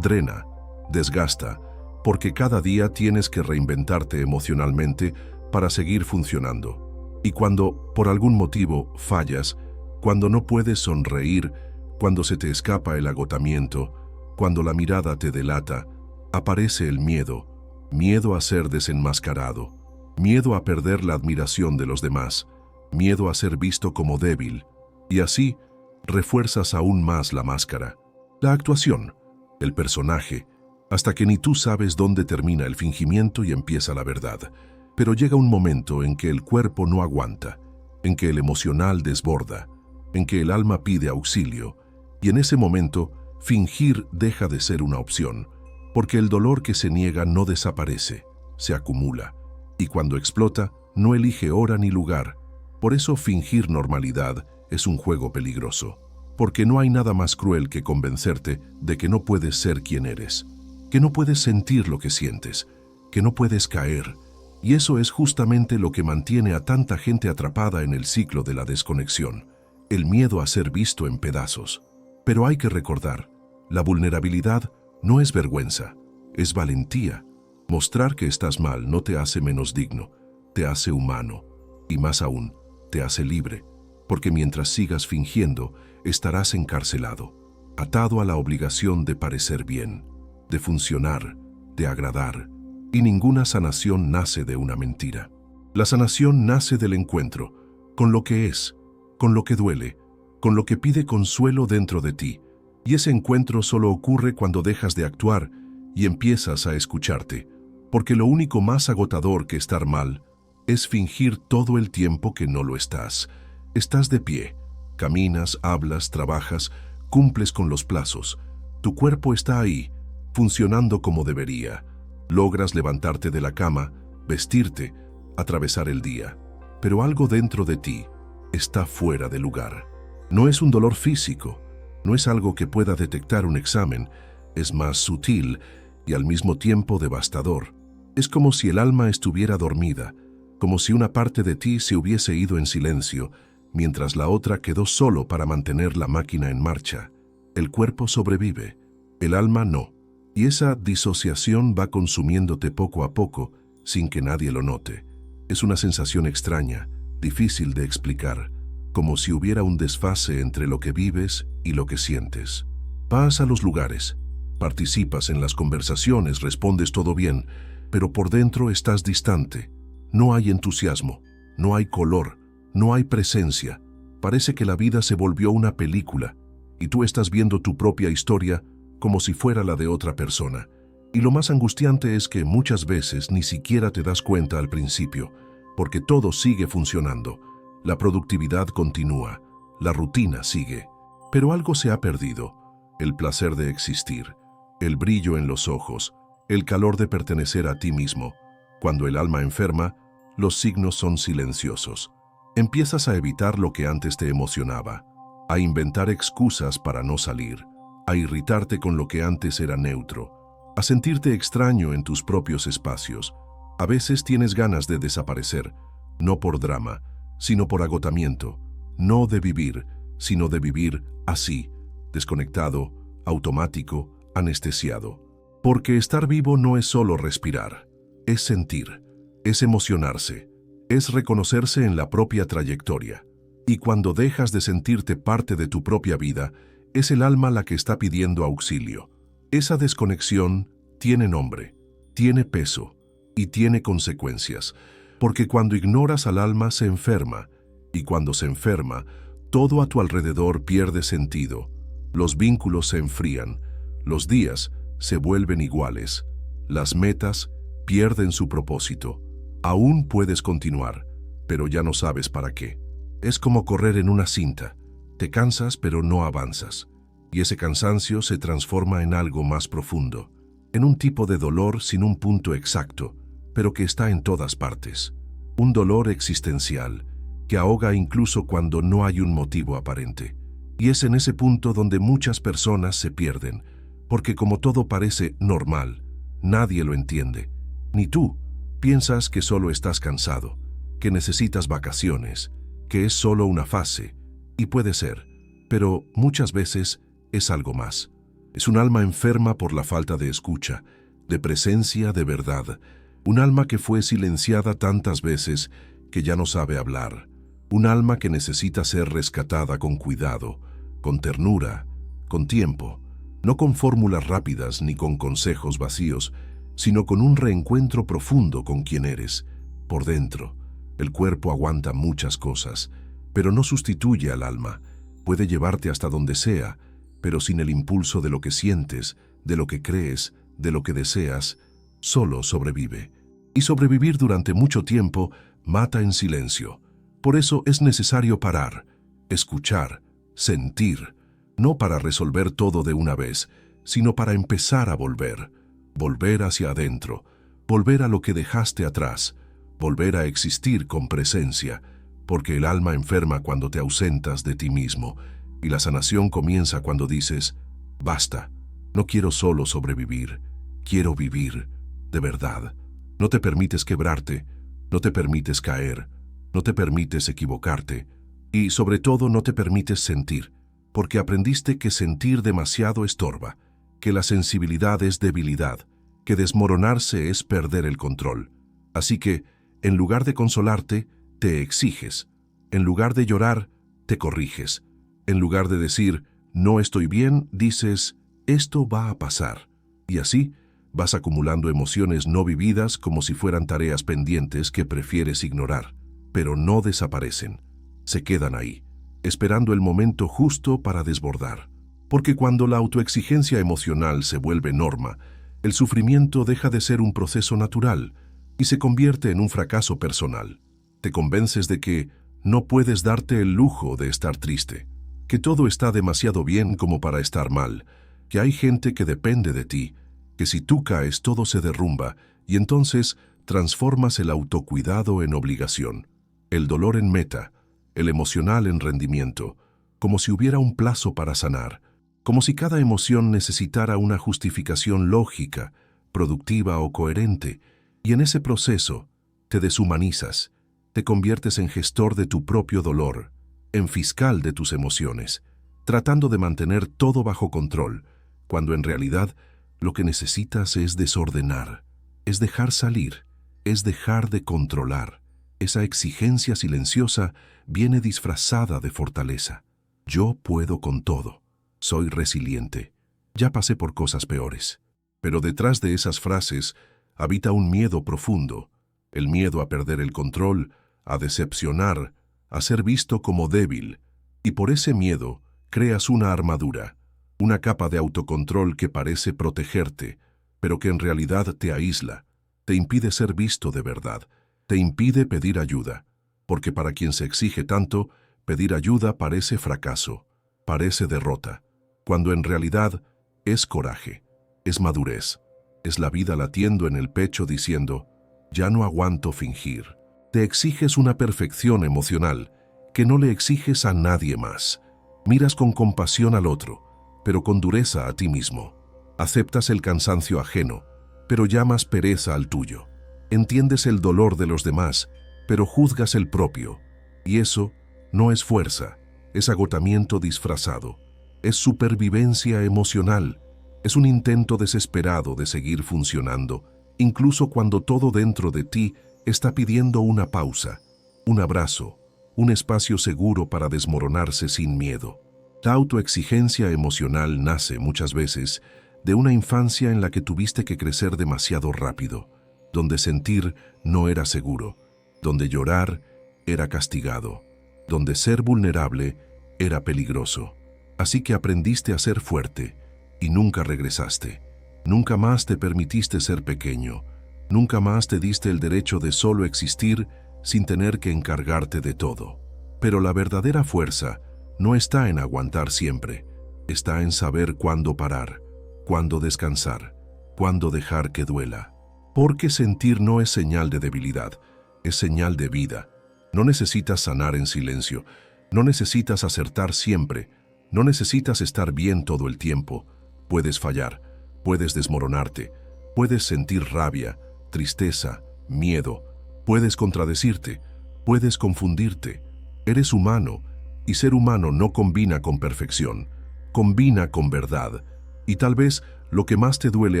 drena, desgasta, porque cada día tienes que reinventarte emocionalmente para seguir funcionando. Y cuando, por algún motivo, fallas, cuando no puedes sonreír, cuando se te escapa el agotamiento, cuando la mirada te delata, aparece el miedo, miedo a ser desenmascarado, miedo a perder la admiración de los demás, miedo a ser visto como débil, y así refuerzas aún más la máscara, la actuación, el personaje, hasta que ni tú sabes dónde termina el fingimiento y empieza la verdad. Pero llega un momento en que el cuerpo no aguanta, en que el emocional desborda, en que el alma pide auxilio, y en ese momento fingir deja de ser una opción, porque el dolor que se niega no desaparece, se acumula, y cuando explota no elige hora ni lugar. Por eso fingir normalidad es un juego peligroso, porque no hay nada más cruel que convencerte de que no puedes ser quien eres, que no puedes sentir lo que sientes, que no puedes caer. Y eso es justamente lo que mantiene a tanta gente atrapada en el ciclo de la desconexión, el miedo a ser visto en pedazos. Pero hay que recordar, la vulnerabilidad no es vergüenza, es valentía. Mostrar que estás mal no te hace menos digno, te hace humano, y más aún, te hace libre, porque mientras sigas fingiendo, estarás encarcelado, atado a la obligación de parecer bien, de funcionar, de agradar. Y ninguna sanación nace de una mentira. La sanación nace del encuentro, con lo que es, con lo que duele, con lo que pide consuelo dentro de ti. Y ese encuentro solo ocurre cuando dejas de actuar y empiezas a escucharte, porque lo único más agotador que estar mal es fingir todo el tiempo que no lo estás. Estás de pie, caminas, hablas, trabajas, cumples con los plazos. Tu cuerpo está ahí, funcionando como debería. Logras levantarte de la cama, vestirte, atravesar el día, pero algo dentro de ti está fuera de lugar. No es un dolor físico, no es algo que pueda detectar un examen, es más sutil y al mismo tiempo devastador. Es como si el alma estuviera dormida, como si una parte de ti se hubiese ido en silencio, mientras la otra quedó solo para mantener la máquina en marcha. El cuerpo sobrevive, el alma no. Y esa disociación va consumiéndote poco a poco, sin que nadie lo note. Es una sensación extraña, difícil de explicar, como si hubiera un desfase entre lo que vives y lo que sientes. Vas a los lugares, participas en las conversaciones, respondes todo bien, pero por dentro estás distante. No hay entusiasmo, no hay color, no hay presencia. Parece que la vida se volvió una película y tú estás viendo tu propia historia como si fuera la de otra persona. Y lo más angustiante es que muchas veces ni siquiera te das cuenta al principio, porque todo sigue funcionando. La productividad continúa, la rutina sigue, pero algo se ha perdido: el placer de existir, el brillo en los ojos, el calor de pertenecer a ti mismo. Cuando el alma enferma, los signos son silenciosos. Empiezas a evitar lo que antes te emocionaba, a inventar excusas para no salir, a irritarte con lo que antes era neutro, a sentirte extraño en tus propios espacios. A veces tienes ganas de desaparecer, no por drama, sino por agotamiento, no de vivir, sino de vivir así, desconectado, automático, anestesiado. Porque estar vivo no es solo respirar, es sentir, es emocionarse, es reconocerse en la propia trayectoria. Y cuando dejas de sentirte parte de tu propia vida, es el alma la que está pidiendo auxilio. Esa desconexión tiene nombre, tiene peso y tiene consecuencias, porque cuando ignoras al alma se enferma, y cuando se enferma, todo a tu alrededor pierde sentido. Los vínculos se enfrían, los días se vuelven iguales, las metas pierden su propósito. Aún puedes continuar, pero ya no sabes para qué. Es como correr en una cinta. Te cansas pero no avanzas. Y ese cansancio se transforma en algo más profundo, en un tipo de dolor sin un punto exacto, pero que está en todas partes. Un dolor existencial, que ahoga incluso cuando no hay un motivo aparente. Y es en ese punto donde muchas personas se pierden, porque como todo parece normal, nadie lo entiende. Ni tú. Piensas que solo estás cansado, que necesitas vacaciones, que es solo una fase, y puede ser, pero muchas veces es algo más. Es un alma enferma por la falta de escucha, de presencia de verdad, un alma que fue silenciada tantas veces que ya no sabe hablar, un alma que necesita ser rescatada con cuidado, con ternura, con tiempo, no con fórmulas rápidas ni con consejos vacíos, sino con un reencuentro profundo con quien eres, por dentro. El cuerpo aguanta muchas cosas, pero no sustituye al alma. Puede llevarte hasta donde sea, pero sin el impulso de lo que sientes, de lo que crees, de lo que deseas, solo sobrevive. Y sobrevivir durante mucho tiempo mata en silencio. Por eso es necesario parar, escuchar, sentir, no para resolver todo de una vez, sino para empezar a volver hacia adentro, volver a lo que dejaste atrás, volver a existir con presencia, porque el alma enferma cuando te ausentas de ti mismo, y la sanación comienza cuando dices: basta, no quiero solo sobrevivir, quiero vivir, de verdad. No te permites quebrarte, no te permites caer, no te permites equivocarte, y sobre todo no te permites sentir, porque aprendiste que sentir demasiado estorba, que la sensibilidad es debilidad, que desmoronarse es perder el control. Así que, en lugar de consolarte, te exiges. En lugar de llorar, te corriges. En lugar de decir, no estoy bien, dices, esto va a pasar. Y así, vas acumulando emociones no vividas como si fueran tareas pendientes que prefieres ignorar. Pero no desaparecen. Se quedan ahí, esperando el momento justo para desbordar. Porque cuando la autoexigencia emocional se vuelve norma, el sufrimiento deja de ser un proceso natural y se convierte en un fracaso personal. Te convences de que no puedes darte el lujo de estar triste, que todo está demasiado bien como para estar mal, que hay gente que depende de ti, que si tú caes todo se derrumba y entonces transformas el autocuidado en obligación, el dolor en meta, el emocional en rendimiento, como si hubiera un plazo para sanar, como si cada emoción necesitara una justificación lógica, productiva o coherente, y en ese proceso te deshumanizas, te conviertes en gestor de tu propio dolor, en fiscal de tus emociones, tratando de mantener todo bajo control, cuando en realidad lo que necesitas es desordenar, es dejar salir, es dejar de controlar. Esa exigencia silenciosa viene disfrazada de fortaleza. Yo puedo con todo. Soy resiliente. Ya pasé por cosas peores. Pero detrás de esas frases habita un miedo profundo, el miedo a perder el control, a decepcionar, a ser visto como débil, y por ese miedo creas una armadura, una capa de autocontrol que parece protegerte, pero que en realidad te aísla, te impide ser visto de verdad, te impide pedir ayuda, porque para quien se exige tanto, pedir ayuda parece fracaso, parece derrota, cuando en realidad es coraje, es madurez, es la vida latiendo en el pecho diciendo, ya no aguanto fingir. Te exiges una perfección emocional que no le exiges a nadie más. Miras con compasión al otro, pero con dureza a ti mismo. Aceptas el cansancio ajeno, pero llamas pereza al tuyo. Entiendes el dolor de los demás, pero juzgas el propio. Y eso no es fuerza, es agotamiento disfrazado. Es supervivencia emocional. Es un intento desesperado de seguir funcionando, incluso cuando todo dentro de ti está pidiendo una pausa, un abrazo, un espacio seguro para desmoronarse sin miedo. La autoexigencia emocional nace muchas veces de una infancia en la que tuviste que crecer demasiado rápido, donde sentir no era seguro, donde llorar era castigado, donde ser vulnerable era peligroso. Así que aprendiste a ser fuerte y nunca regresaste. Nunca más te permitiste ser pequeño. Nunca más te diste el derecho de solo existir sin tener que encargarte de todo. Pero la verdadera fuerza no está en aguantar siempre, está en saber cuándo parar, cuándo descansar, cuándo dejar que duela. Porque sentir no es señal de debilidad, es señal de vida. No necesitas sanar en silencio, no necesitas acertar siempre, no necesitas estar bien todo el tiempo. Puedes fallar, puedes desmoronarte, puedes sentir rabia, tristeza, miedo, puedes contradecirte, puedes confundirte. Eres humano, y ser humano no combina con perfección, combina con verdad. Y tal vez lo que más te duele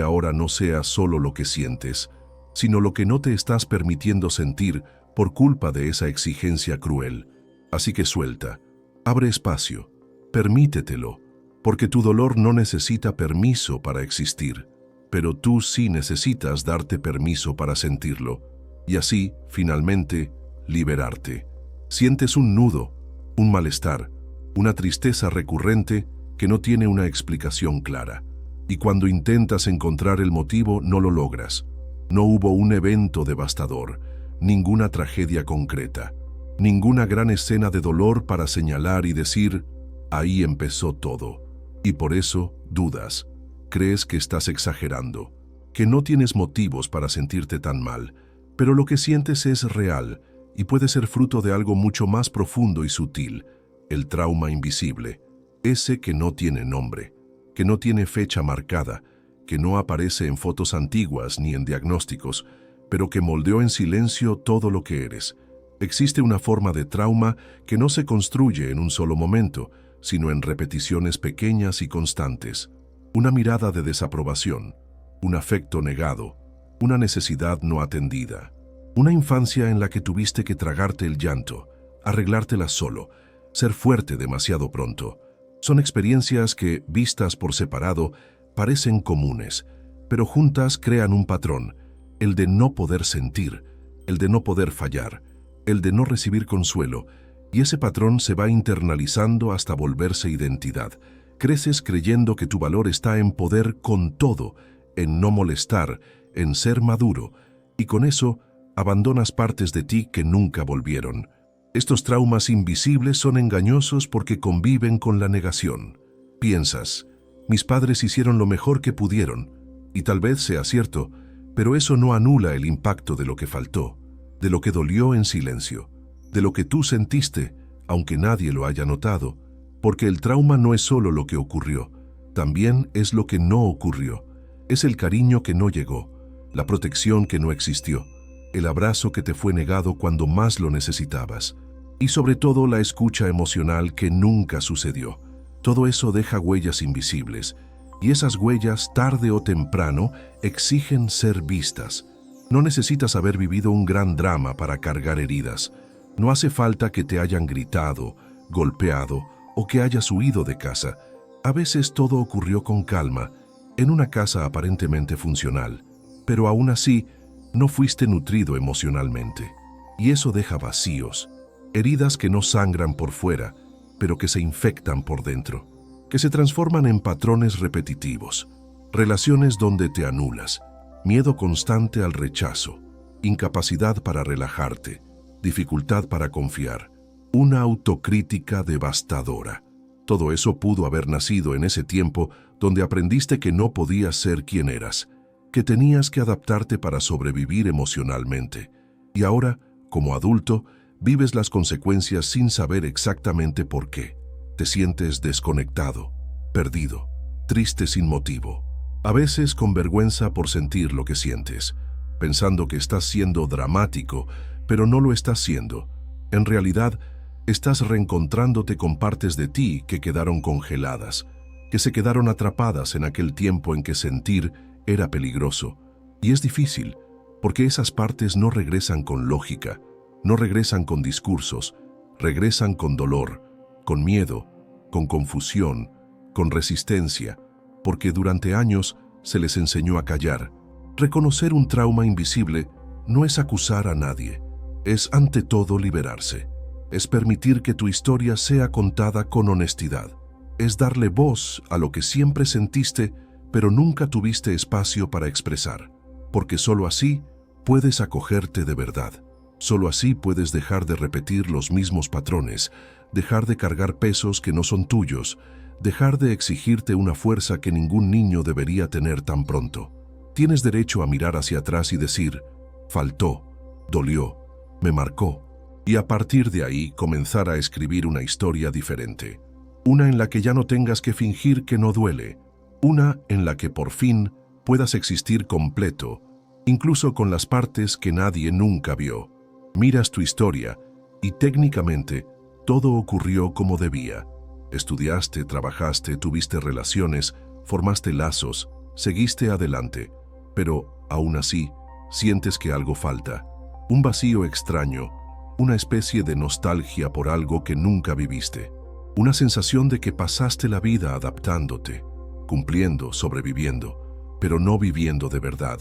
ahora no sea solo lo que sientes, sino lo que no te estás permitiendo sentir por culpa de esa exigencia cruel. Así que suelta, abre espacio, permítetelo, porque tu dolor no necesita permiso para existir, pero tú sí necesitas darte permiso para sentirlo, y así, finalmente, liberarte. Sientes un nudo, un malestar, una tristeza recurrente que no tiene una explicación clara, y cuando intentas encontrar el motivo no lo logras. No hubo un evento devastador, ninguna tragedia concreta, ninguna gran escena de dolor para señalar y decir, ahí empezó todo. Y por eso dudas, crees que estás exagerando, que no tienes motivos para sentirte tan mal, pero lo que sientes es real y puede ser fruto de algo mucho más profundo y sutil, el trauma invisible, ese que no tiene nombre, que no tiene fecha marcada, que no aparece en fotos antiguas ni en diagnósticos, pero que moldeó en silencio todo lo que eres. Existe una forma de trauma que no se construye en un solo momento, sino en repeticiones pequeñas y constantes. Una mirada de desaprobación, un afecto negado, una necesidad no atendida. Una infancia en la que tuviste que tragarte el llanto, arreglártela solo, ser fuerte demasiado pronto. Son experiencias que, vistas por separado, parecen comunes, pero juntas crean un patrón, el de no poder sentir, el de no poder fallar, el de no recibir consuelo, y ese patrón se va internalizando hasta volverse identidad. Creces creyendo que tu valor está en poder con todo, en no molestar, en ser maduro, y con eso abandonas partes de ti que nunca volvieron. Estos traumas invisibles son engañosos porque conviven con la negación. Piensas, mis padres hicieron lo mejor que pudieron, y tal vez sea cierto, pero eso no anula el impacto de lo que faltó, de lo que dolió en silencio, de lo que tú sentiste, aunque nadie lo haya notado, porque el trauma no es solo lo que ocurrió, también es lo que no ocurrió. Es el cariño que no llegó, la protección que no existió, el abrazo que te fue negado cuando más lo necesitabas, y sobre todo la escucha emocional que nunca sucedió. Todo eso deja huellas invisibles, y esas huellas, tarde o temprano, exigen ser vistas. No necesitas haber vivido un gran drama para cargar heridas. No hace falta que te hayan gritado, golpeado o que hayas huido de casa. A veces todo ocurrió con calma, en una casa aparentemente funcional, pero aún así no fuiste nutrido emocionalmente. Y eso deja vacíos, heridas que no sangran por fuera, pero que se infectan por dentro, que se transforman en patrones repetitivos, relaciones donde te anulas, miedo constante al rechazo, incapacidad para relajarte, dificultad para confiar, una autocrítica devastadora. Todo eso pudo haber nacido en ese tiempo donde aprendiste que no podías ser quien eras, que tenías que adaptarte para sobrevivir emocionalmente. Y ahora, como adulto, vives las consecuencias sin saber exactamente por qué. Te sientes desconectado, perdido, triste sin motivo. A veces con vergüenza por sentir lo que sientes, pensando que estás siendo dramático, pero no lo estás siendo. En realidad, estás reencontrándote con partes de ti que quedaron congeladas, que se quedaron atrapadas en aquel tiempo en que sentir era peligroso. Y es difícil, porque esas partes no regresan con lógica, no regresan con discursos, regresan con dolor, con miedo, con confusión, con resistencia, porque durante años se les enseñó a callar. Reconocer un trauma invisible no es acusar a nadie, es ante todo liberarse. Es permitir que tu historia sea contada con honestidad. Es darle voz a lo que siempre sentiste, pero nunca tuviste espacio para expresar. Porque solo así puedes acogerte de verdad. Solo así puedes dejar de repetir los mismos patrones, dejar de cargar pesos que no son tuyos, dejar de exigirte una fuerza que ningún niño debería tener tan pronto. Tienes derecho a mirar hacia atrás y decir, faltó, dolió, me marcó. Y a partir de ahí comenzar a escribir una historia diferente. Una en la que ya no tengas que fingir que no duele. Una en la que por fin puedas existir completo, incluso con las partes que nadie nunca vio. Miras tu historia y técnicamente todo ocurrió como debía. Estudiaste, trabajaste, tuviste relaciones, formaste lazos, seguiste adelante. Pero, aún así, sientes que algo falta. Un vacío extraño, una especie de nostalgia por algo que nunca viviste. Una sensación de que pasaste la vida adaptándote, cumpliendo, sobreviviendo, pero no viviendo de verdad.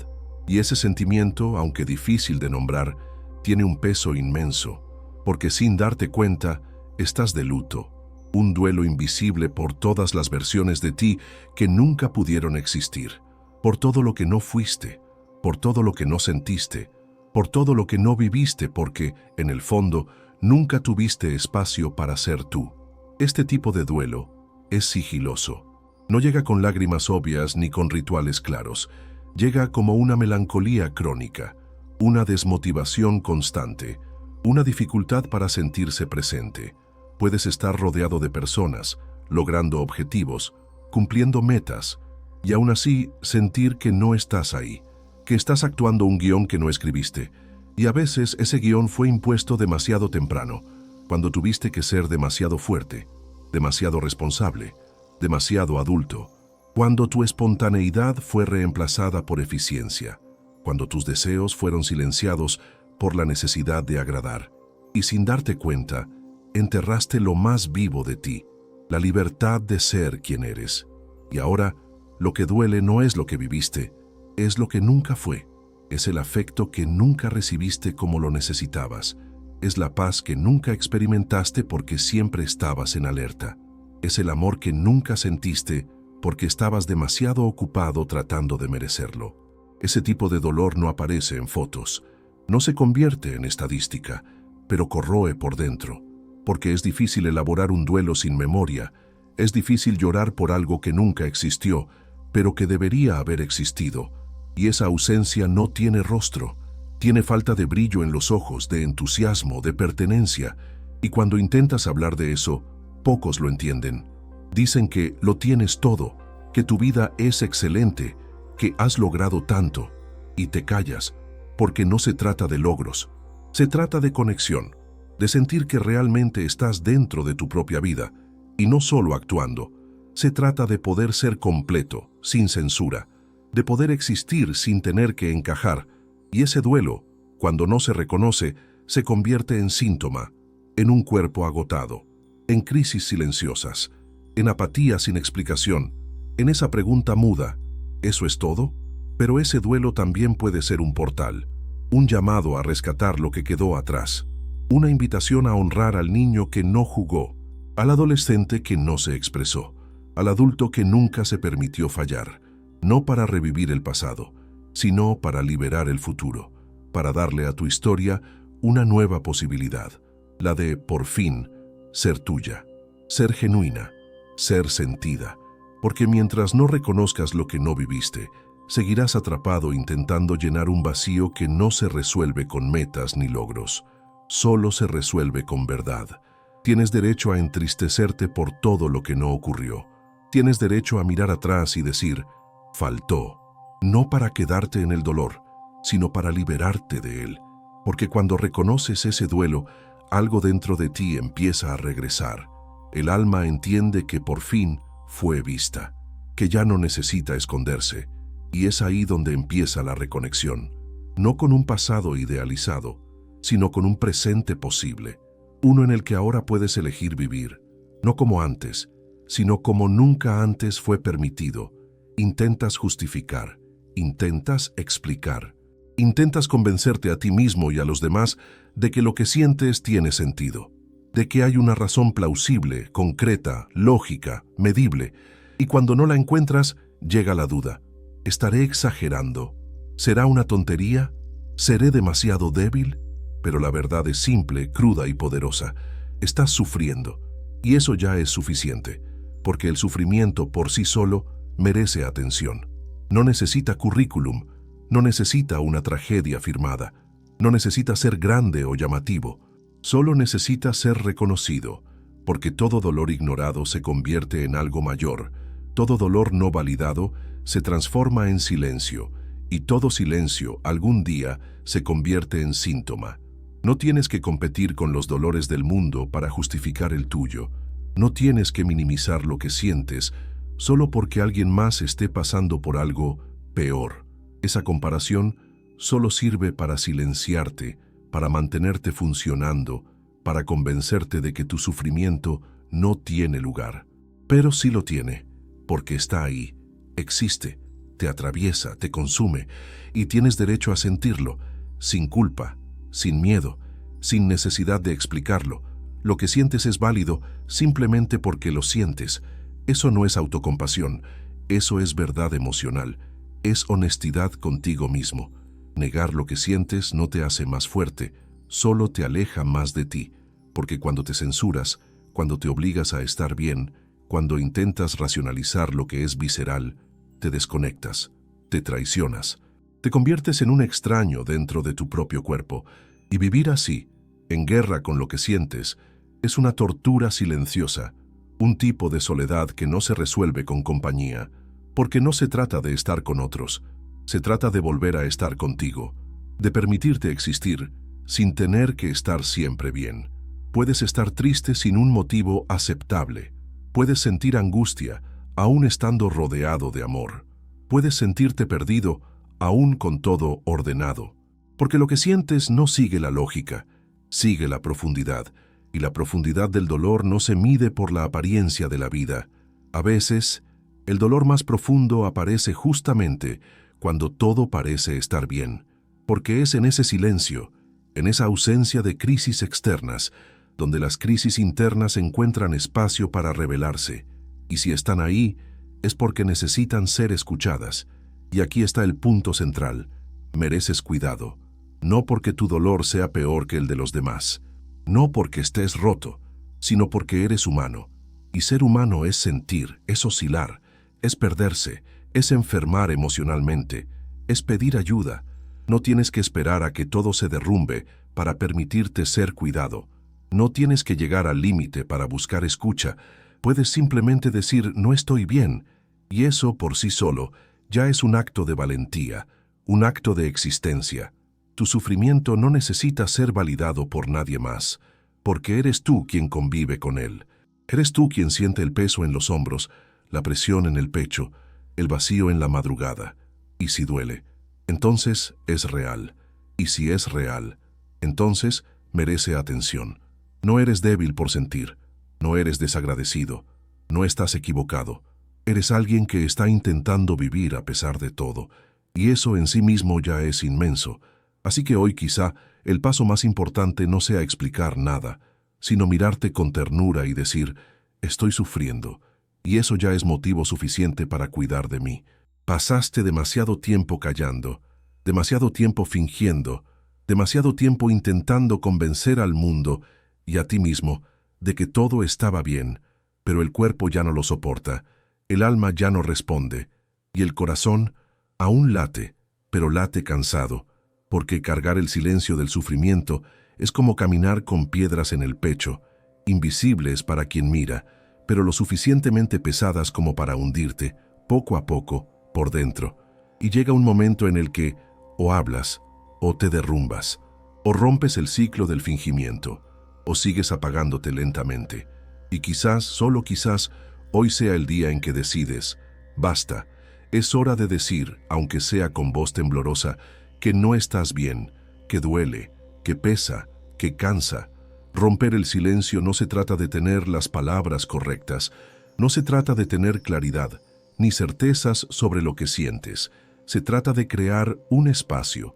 Y ese sentimiento, aunque difícil de nombrar, tiene un peso inmenso, porque sin darte cuenta, estás de luto. Un duelo invisible por todas las versiones de ti que nunca pudieron existir, por todo lo que no fuiste, por todo lo que no sentiste, por todo lo que no viviste porque, en el fondo, nunca tuviste espacio para ser tú. Este tipo de duelo es sigiloso. No llega con lágrimas obvias ni con rituales claros. Llega como una melancolía crónica, una desmotivación constante, una dificultad para sentirse presente. Puedes estar rodeado de personas, logrando objetivos, cumpliendo metas, y aún así sentir que no estás ahí, que estás actuando un guión que no escribiste, y a veces ese guión fue impuesto demasiado temprano, cuando tuviste que ser demasiado fuerte, demasiado responsable, demasiado adulto, cuando tu espontaneidad fue reemplazada por eficiencia, cuando tus deseos fueron silenciados por la necesidad de agradar, y sin darte cuenta, enterraste lo más vivo de ti, la libertad de ser quien eres. Y ahora, lo que duele no es lo que viviste, es lo que nunca fue. Es el afecto que nunca recibiste como lo necesitabas. Es la paz que nunca experimentaste porque siempre estabas en alerta. Es el amor que nunca sentiste porque estabas demasiado ocupado tratando de merecerlo. Ese tipo de dolor no aparece en fotos, no se convierte en estadística, pero corroe por dentro. Porque es difícil elaborar un duelo sin memoria, es difícil llorar por algo que nunca existió, pero que debería haber existido. Y esa ausencia no tiene rostro, tiene falta de brillo en los ojos, de entusiasmo, de pertenencia, y cuando intentas hablar de eso, pocos lo entienden. Dicen que lo tienes todo, que tu vida es excelente, que has logrado tanto, y te callas, porque no se trata de logros, se trata de conexión, de sentir que realmente estás dentro de tu propia vida, y no solo actuando. Se trata de poder ser completo, sin censura, de poder existir sin tener que encajar, y ese duelo, cuando no se reconoce, se convierte en síntoma, en un cuerpo agotado, en crisis silenciosas, en apatía sin explicación, en esa pregunta muda, ¿eso es todo? Pero ese duelo también puede ser un portal, un llamado a rescatar lo que quedó atrás, una invitación a honrar al niño que no jugó, al adolescente que no se expresó, al adulto que nunca se permitió fallar, no para revivir el pasado, sino para liberar el futuro, para darle a tu historia una nueva posibilidad, la de, por fin, ser tuya, ser genuina, ser sentida, porque mientras no reconozcas lo que no viviste, seguirás atrapado intentando llenar un vacío que no se resuelve con metas ni logros, solo se resuelve con verdad. Tienes derecho a entristecerte por todo lo que no ocurrió. Tienes derecho a mirar atrás y decir, faltó, no para quedarte en el dolor, sino para liberarte de él, porque cuando reconoces ese duelo, algo dentro de ti empieza a regresar. El alma entiende que por fin fue vista, que ya no necesita esconderse, y es ahí donde empieza la reconexión, no con un pasado idealizado, sino con un presente posible, uno en el que ahora puedes elegir vivir, no como antes, sino como nunca antes fue permitido. Intentas justificar, intentas explicar, intentas convencerte a ti mismo y a los demás de que lo que sientes tiene sentido, de que hay una razón plausible, concreta, lógica, medible, y cuando no la encuentras, llega la duda. ¿Estaré exagerando? ¿Será una tontería? ¿Seré demasiado débil? Pero la verdad es simple, cruda y poderosa. Estás sufriendo, y eso ya es suficiente, porque el sufrimiento por sí solo merece atención. No necesita currículum, no necesita una tragedia firmada, no necesita ser grande o llamativo, solo necesita ser reconocido, porque todo dolor ignorado se convierte en algo mayor, todo dolor no validado se transforma en silencio, y todo silencio algún día se convierte en síntoma. No tienes que competir con los dolores del mundo para justificar el tuyo. No tienes que minimizar lo que sientes solo porque alguien más esté pasando por algo peor. Esa comparación solo sirve para silenciarte, para mantenerte funcionando, para convencerte de que tu sufrimiento no tiene lugar. Pero sí lo tiene, porque está ahí, existe, te atraviesa, te consume, y tienes derecho a sentirlo, sin culpa, sin miedo, sin necesidad de explicarlo. Lo que sientes es válido simplemente porque lo sientes. Eso no es autocompasión, eso es verdad emocional, es honestidad contigo mismo. Negar lo que sientes no te hace más fuerte, solo te aleja más de ti, porque cuando te censuras, cuando te obligas a estar bien, cuando intentas racionalizar lo que es visceral, te desconectas, te traicionas, te conviertes en un extraño dentro de tu propio cuerpo, y vivir así, en guerra con lo que sientes, es una tortura silenciosa, un tipo de soledad que no se resuelve con compañía, porque no se trata de estar con otros, se trata de volver a estar contigo, de permitirte existir sin tener que estar siempre bien. Puedes estar triste sin un motivo aceptable, puedes sentir angustia aún estando rodeado de amor, puedes sentirte perdido aún con todo ordenado, porque lo que sientes no sigue la lógica, sigue la profundidad, y la profundidad del dolor no se mide por la apariencia de la vida. A veces, el dolor más profundo aparece justamente cuando todo parece estar bien, porque es en ese silencio, en esa ausencia de crisis externas, donde las crisis internas encuentran espacio para revelarse, y si están ahí, es porque necesitan ser escuchadas. Y aquí está el punto central: mereces cuidado, no porque tu dolor sea peor que el de los demás, no porque estés roto, sino porque eres humano. Y ser humano es sentir, es oscilar, es perderse, es enfermar emocionalmente, es pedir ayuda. No tienes que esperar a que todo se derrumbe para permitirte ser cuidado. No tienes que llegar al límite para buscar escucha. Puedes simplemente decir no estoy bien, y eso por sí solo ya es un acto de valentía, un acto de existencia. Tu sufrimiento no necesita ser validado por nadie más, porque eres tú quien convive con él. Eres tú quien siente el peso en los hombros, la presión en el pecho, el vacío en la madrugada. Y si duele, entonces es real. Y si es real, entonces merece atención. No eres débil por sentir, no eres desagradecido, no estás equivocado. Eres alguien que está intentando vivir a pesar de todo, Y eso en sí mismo ya es inmenso. Así que hoy quizá el paso más importante no sea explicar nada, sino mirarte con ternura y decir, estoy sufriendo, y eso ya es motivo suficiente para cuidar de mí. Pasaste demasiado tiempo callando, demasiado tiempo fingiendo, demasiado tiempo intentando convencer al mundo y a ti mismo de que todo estaba bien, pero el cuerpo ya no lo soporta, el alma ya no responde, y el corazón aún late, pero late cansado, porque cargar el silencio del sufrimiento es como caminar con piedras en el pecho, invisibles para quien mira, pero lo suficientemente pesadas como para hundirte, poco a poco, por dentro. Y llega un momento en el que o hablas, o te derrumbas, o rompes el ciclo del fingimiento, o sigues apagándote lentamente. Y quizás, solo quizás, hoy sea el día en que decides, basta, es hora de decir, aunque sea con voz temblorosa, que no estás bien, que duele, que pesa, que cansa. Romper el silencio no se trata de tener las palabras correctas, no se trata de tener claridad, ni certezas sobre lo que sientes. Se trata de crear un espacio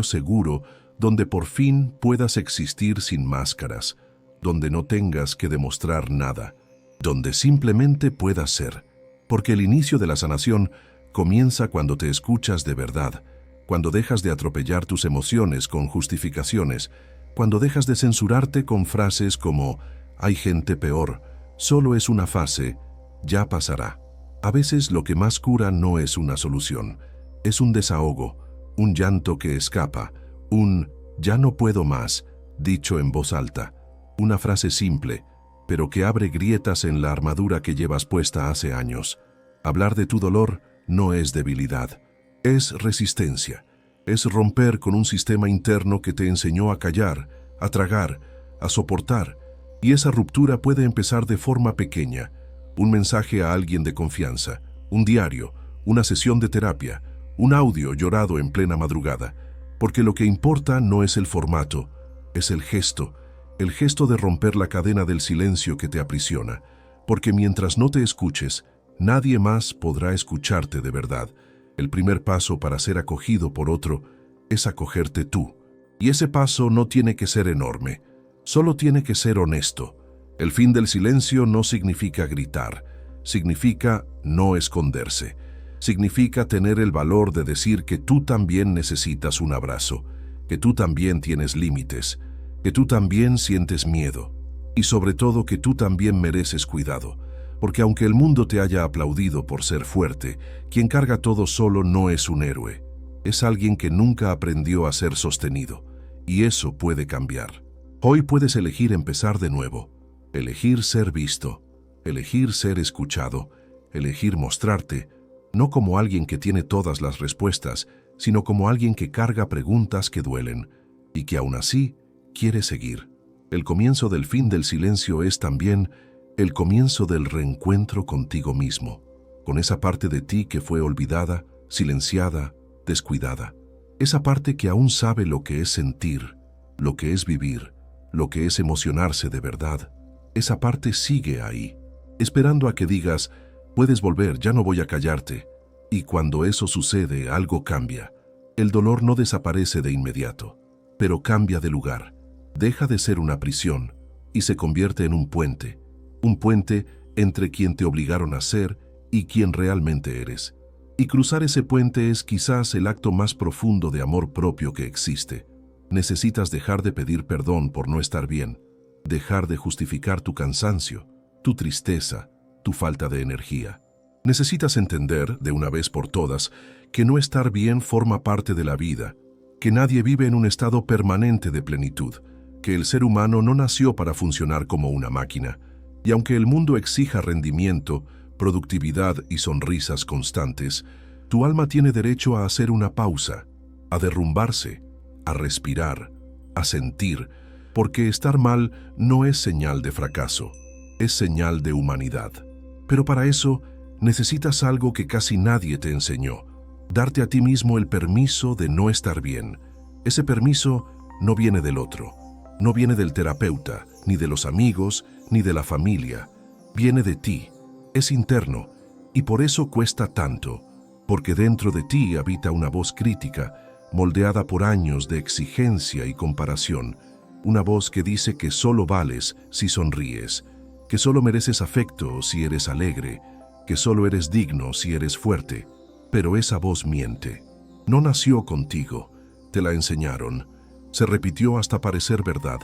seguro donde por fin puedas existir sin máscaras, donde no tengas que demostrar nada, donde simplemente puedas ser. Porque el inicio de la sanación comienza cuando te escuchas de verdad, cuando dejas de atropellar tus emociones con justificaciones, cuando dejas de censurarte con frases como «hay gente peor», «solo es una fase», «ya pasará». A veces lo que más cura no es una solución, es un desahogo, un llanto que escapa, un «ya no puedo más», dicho en voz alta, una frase simple, pero que abre grietas en la armadura que llevas puesta hace años. Hablar de tu dolor no es debilidad, es resistencia, es romper con un sistema interno que te enseñó a callar, a tragar, a soportar, y esa ruptura puede empezar de forma pequeña, un mensaje a alguien de confianza, un diario, una sesión de terapia, un audio llorado en plena madrugada, porque lo que importa no es el formato, es el gesto de romper la cadena del silencio que te aprisiona, porque mientras no te escuches, nadie más podrá escucharte de verdad. El primer paso para ser acogido por otro es acogerte tú. Y ese paso no tiene que ser enorme, solo tiene que ser honesto. El fin del silencio no significa gritar, significa no esconderse. Significa tener el valor de decir que tú también necesitas un abrazo, que tú también tienes límites, que tú también sientes miedo y sobre todo que tú también mereces cuidado, porque aunque el mundo te haya aplaudido por ser fuerte, quien carga todo solo no es un héroe, es alguien que nunca aprendió a ser sostenido, y eso puede cambiar. Hoy puedes elegir empezar de nuevo, elegir ser visto, elegir ser escuchado, elegir mostrarte, no como alguien que tiene todas las respuestas, sino como alguien que carga preguntas que duelen, y que aún así quiere seguir. El comienzo del fin del silencio es también el comienzo del reencuentro contigo mismo, con esa parte de ti que fue olvidada, silenciada, descuidada. Esa parte que aún sabe lo que es sentir, lo que es vivir, lo que es emocionarse de verdad. Esa parte sigue ahí, esperando a que digas, puedes volver, ya no voy a callarte. Y cuando eso sucede, algo cambia. El dolor no desaparece de inmediato, pero cambia de lugar. Deja de ser una prisión y se convierte en un puente entre quien te obligaron a ser y quien realmente eres. Y cruzar ese puente es quizás el acto más profundo de amor propio que existe. Necesitas dejar de pedir perdón por no estar bien, dejar de justificar tu cansancio, tu tristeza, tu falta de energía. Necesitas entender, de una vez por todas, que no estar bien forma parte de la vida, que nadie vive en un estado permanente de plenitud, que el ser humano no nació para funcionar como una máquina, y aunque el mundo exija rendimiento, productividad y sonrisas constantes, tu alma tiene derecho a hacer una pausa, a derrumbarse, a respirar, a sentir, porque estar mal no es señal de fracaso, es señal de humanidad. Pero para eso necesitas algo que casi nadie te enseñó, darte a ti mismo el permiso de no estar bien. Ese permiso no viene del otro, no viene del terapeuta, ni de los amigos, ni de la familia. Viene de ti, es interno, y por eso cuesta tanto. porque dentro de ti habita una voz crítica, moldeada por años de exigencia y comparación, una voz que dice que solo vales si sonríes, que solo mereces afecto si eres alegre, que solo eres digno si eres fuerte. Pero esa voz miente. No nació contigo, te la enseñaron, se repitió hasta parecer verdad,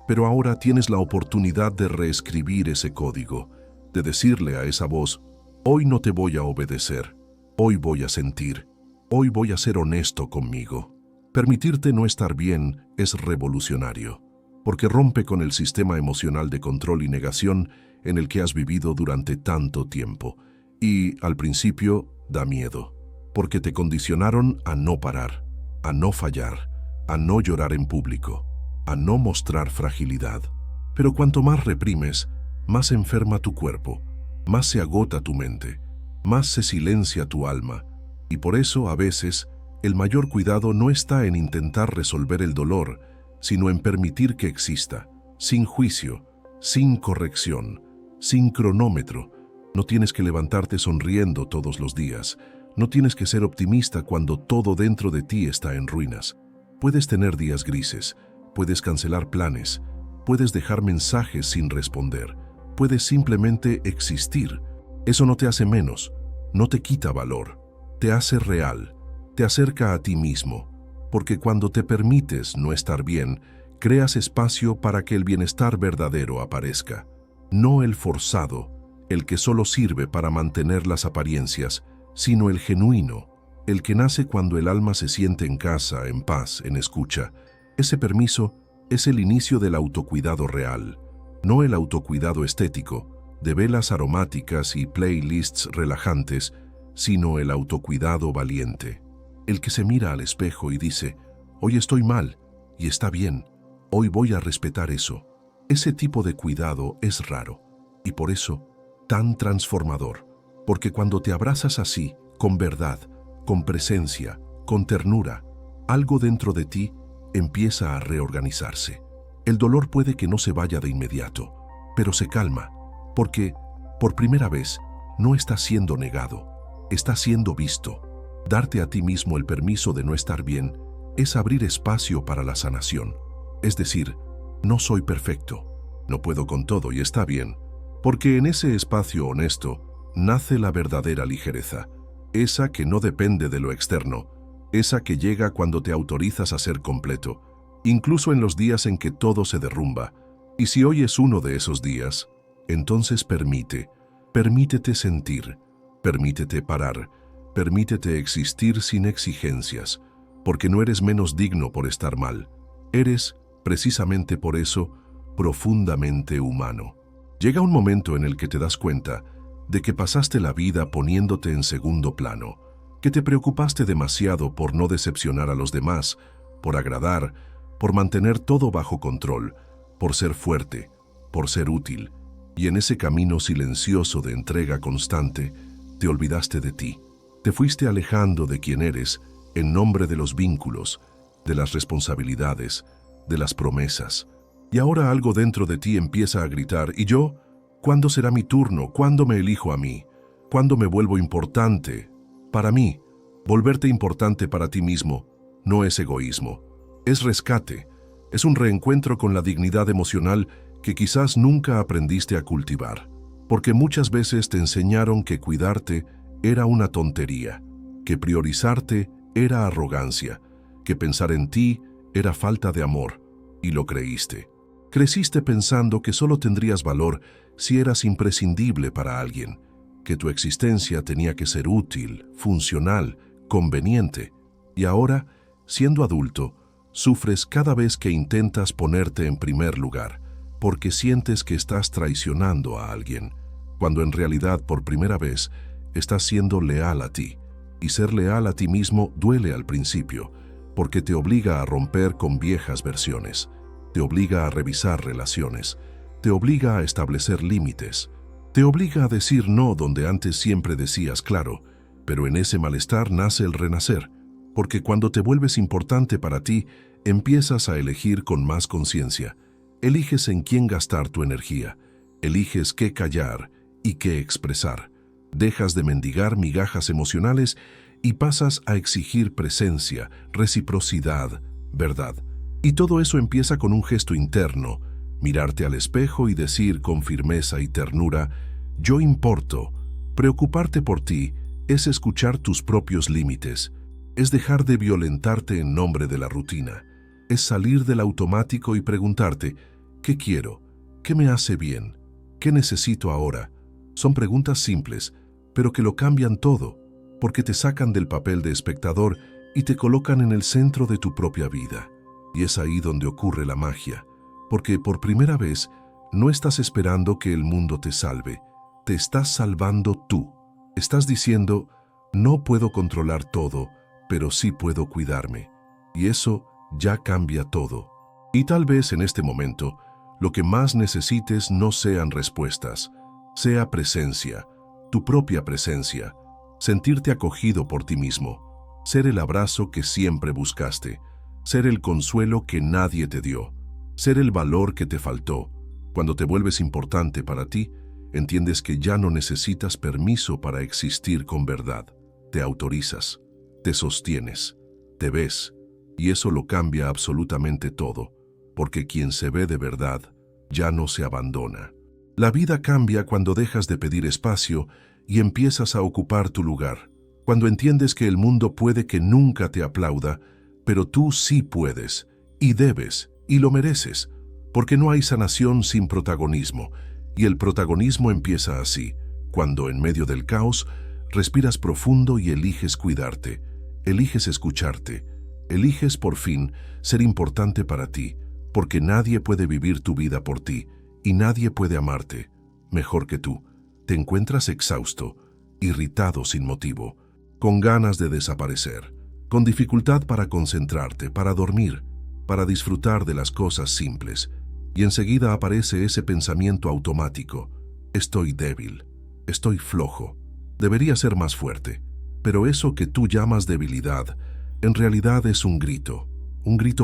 pero ahora tienes la oportunidad de reescribir ese código, de decirle a esa voz: hoy no te voy a obedecer, hoy voy a sentir, hoy voy a ser honesto conmigo. Permitirte no estar bien es revolucionario, porque rompe con el sistema emocional de control y negación en el que has vivido durante tanto tiempo. Y, al principio, da miedo, porque te condicionaron a no parar, a no fallar, a no llorar en público, a no mostrar fragilidad. Pero cuanto más reprimes, más se enferma tu cuerpo, más se agota tu mente, más se silencia tu alma. Y por eso, a veces, el mayor cuidado no está en intentar resolver el dolor, sino en permitir que exista, sin juicio, sin corrección, sin cronómetro. No tienes que levantarte sonriendo todos los días. No tienes que ser optimista cuando todo dentro de ti está en ruinas. Puedes tener días grises, puedes cancelar planes, puedes dejar mensajes sin responder, puedes simplemente existir. Eso no te hace menos, no te quita valor, te hace real, te acerca a ti mismo, porque cuando te permites no estar bien, creas espacio para que el bienestar verdadero aparezca, no el forzado, el que solo sirve para mantener las apariencias, sino el genuino, el que nace cuando el alma se siente en casa, en paz, en escucha. Ese permiso es el inicio del autocuidado real, no el autocuidado estético, de velas aromáticas y playlists relajantes, sino el autocuidado valiente, el que se mira al espejo y dice: hoy estoy mal, y está bien, hoy voy a respetar eso. Ese tipo de cuidado es raro, y por eso tan transformador, porque cuando te abrazas así, con verdad, con presencia, con ternura, algo dentro de ti empieza a reorganizarse. El dolor puede que no se vaya de inmediato, pero se calma, porque, por primera vez, no está siendo negado, está siendo visto. Darte a ti mismo el permiso de no estar bien es abrir espacio para la sanación. Es decir, no soy perfecto, no puedo con todo y está bien, porque en ese espacio honesto nace la verdadera ligereza, esa que no depende de lo externo, esa que llega cuando te autorizas a ser completo, incluso en los días en que todo se derrumba. Y si hoy es uno de esos días, entonces permítete sentir, permítete parar, permítete existir sin exigencias, porque no eres menos digno por estar mal. Eres, precisamente por eso, profundamente humano. Llega un momento en el que te das cuenta de que pasaste la vida poniéndote en segundo plano, que te preocupaste demasiado por no decepcionar a los demás, por agradar, por mantener todo bajo control, por ser fuerte, por ser útil, y en ese camino silencioso de entrega constante, te olvidaste de ti. Te fuiste alejando de quien eres en nombre de los vínculos, de las responsabilidades, de las promesas. Y ahora algo dentro de ti empieza a gritar: ¿y yo? ¿Cuándo será mi turno? ¿Cuándo me elijo a mí? ¿Cuándo me vuelvo importante? Para mí, volverte importante para ti mismo no es egoísmo, es rescate, es un reencuentro con la dignidad emocional que quizás nunca aprendiste a cultivar, porque muchas veces te enseñaron que cuidarte era una tontería, que priorizarte era arrogancia, que pensar en ti era falta de amor, y lo creíste. Creciste pensando que solo tendrías valor si eras imprescindible para alguien, que tu existencia tenía que ser útil, funcional, conveniente, y ahora, siendo adulto, sufres cada vez que intentas ponerte en primer lugar, porque sientes que estás traicionando a alguien, cuando en realidad por primera vez estás siendo leal a ti, y ser leal a ti mismo duele al principio, porque te obliga a romper con viejas versiones, te obliga a revisar relaciones, te obliga a establecer límites, te obliga a decir no donde antes siempre decías claro, pero en ese malestar nace el renacer, porque cuando te vuelves importante para ti, empiezas a elegir con más conciencia, eliges en quién gastar tu energía, eliges qué callar y qué expresar, dejas de mendigar migajas emocionales y pasas a exigir presencia, reciprocidad, verdad. Y todo eso empieza con un gesto interno, mirarte al espejo y decir con firmeza y ternura, yo importo. Preocuparte por ti es escuchar tus propios límites, es dejar de violentarte en nombre de la rutina, es salir del automático y preguntarte, ¿qué quiero? ¿Qué me hace bien? ¿Qué necesito ahora? Son preguntas simples, pero que lo cambian todo, porque te sacan del papel de espectador y te colocan en el centro de tu propia vida. Y es ahí donde ocurre la magia, porque por primera vez no estás esperando que el mundo te salve, te estás salvando tú. Estás diciendo, no puedo controlar todo, pero sí puedo cuidarme. Y eso ya cambia todo. Y tal vez en este momento, lo que más necesites no sean respuestas, sea presencia, tu propia presencia, sentirte acogido por ti mismo, ser el abrazo que siempre buscaste, ser el consuelo que nadie te dio, ser el valor que te faltó. Cuando te vuelves importante para ti, entiendes que ya no necesitas permiso para existir con verdad. Te autorizas, te sostienes, te ves, y eso lo cambia absolutamente todo, porque quien se ve de verdad ya no se abandona. La vida cambia cuando dejas de pedir espacio y empiezas a ocupar tu lugar, cuando entiendes que el mundo puede que nunca te aplauda, pero tú sí puedes, y debes, y lo mereces, porque no hay sanación sin protagonismo, y el protagonismo empieza así, cuando en medio del caos respiras profundo y eliges cuidarte, eliges escucharte, eliges por fin ser importante para ti, porque nadie puede vivir tu vida por ti, y nadie puede amarte mejor que tú. Te encuentras exhausto, irritado sin motivo, con ganas de desaparecer, con dificultad para concentrarte, para dormir, para disfrutar de las cosas simples, y enseguida aparece ese pensamiento automático, estoy débil, estoy flojo, debería ser más fuerte, pero eso que tú llamas debilidad, en realidad es un grito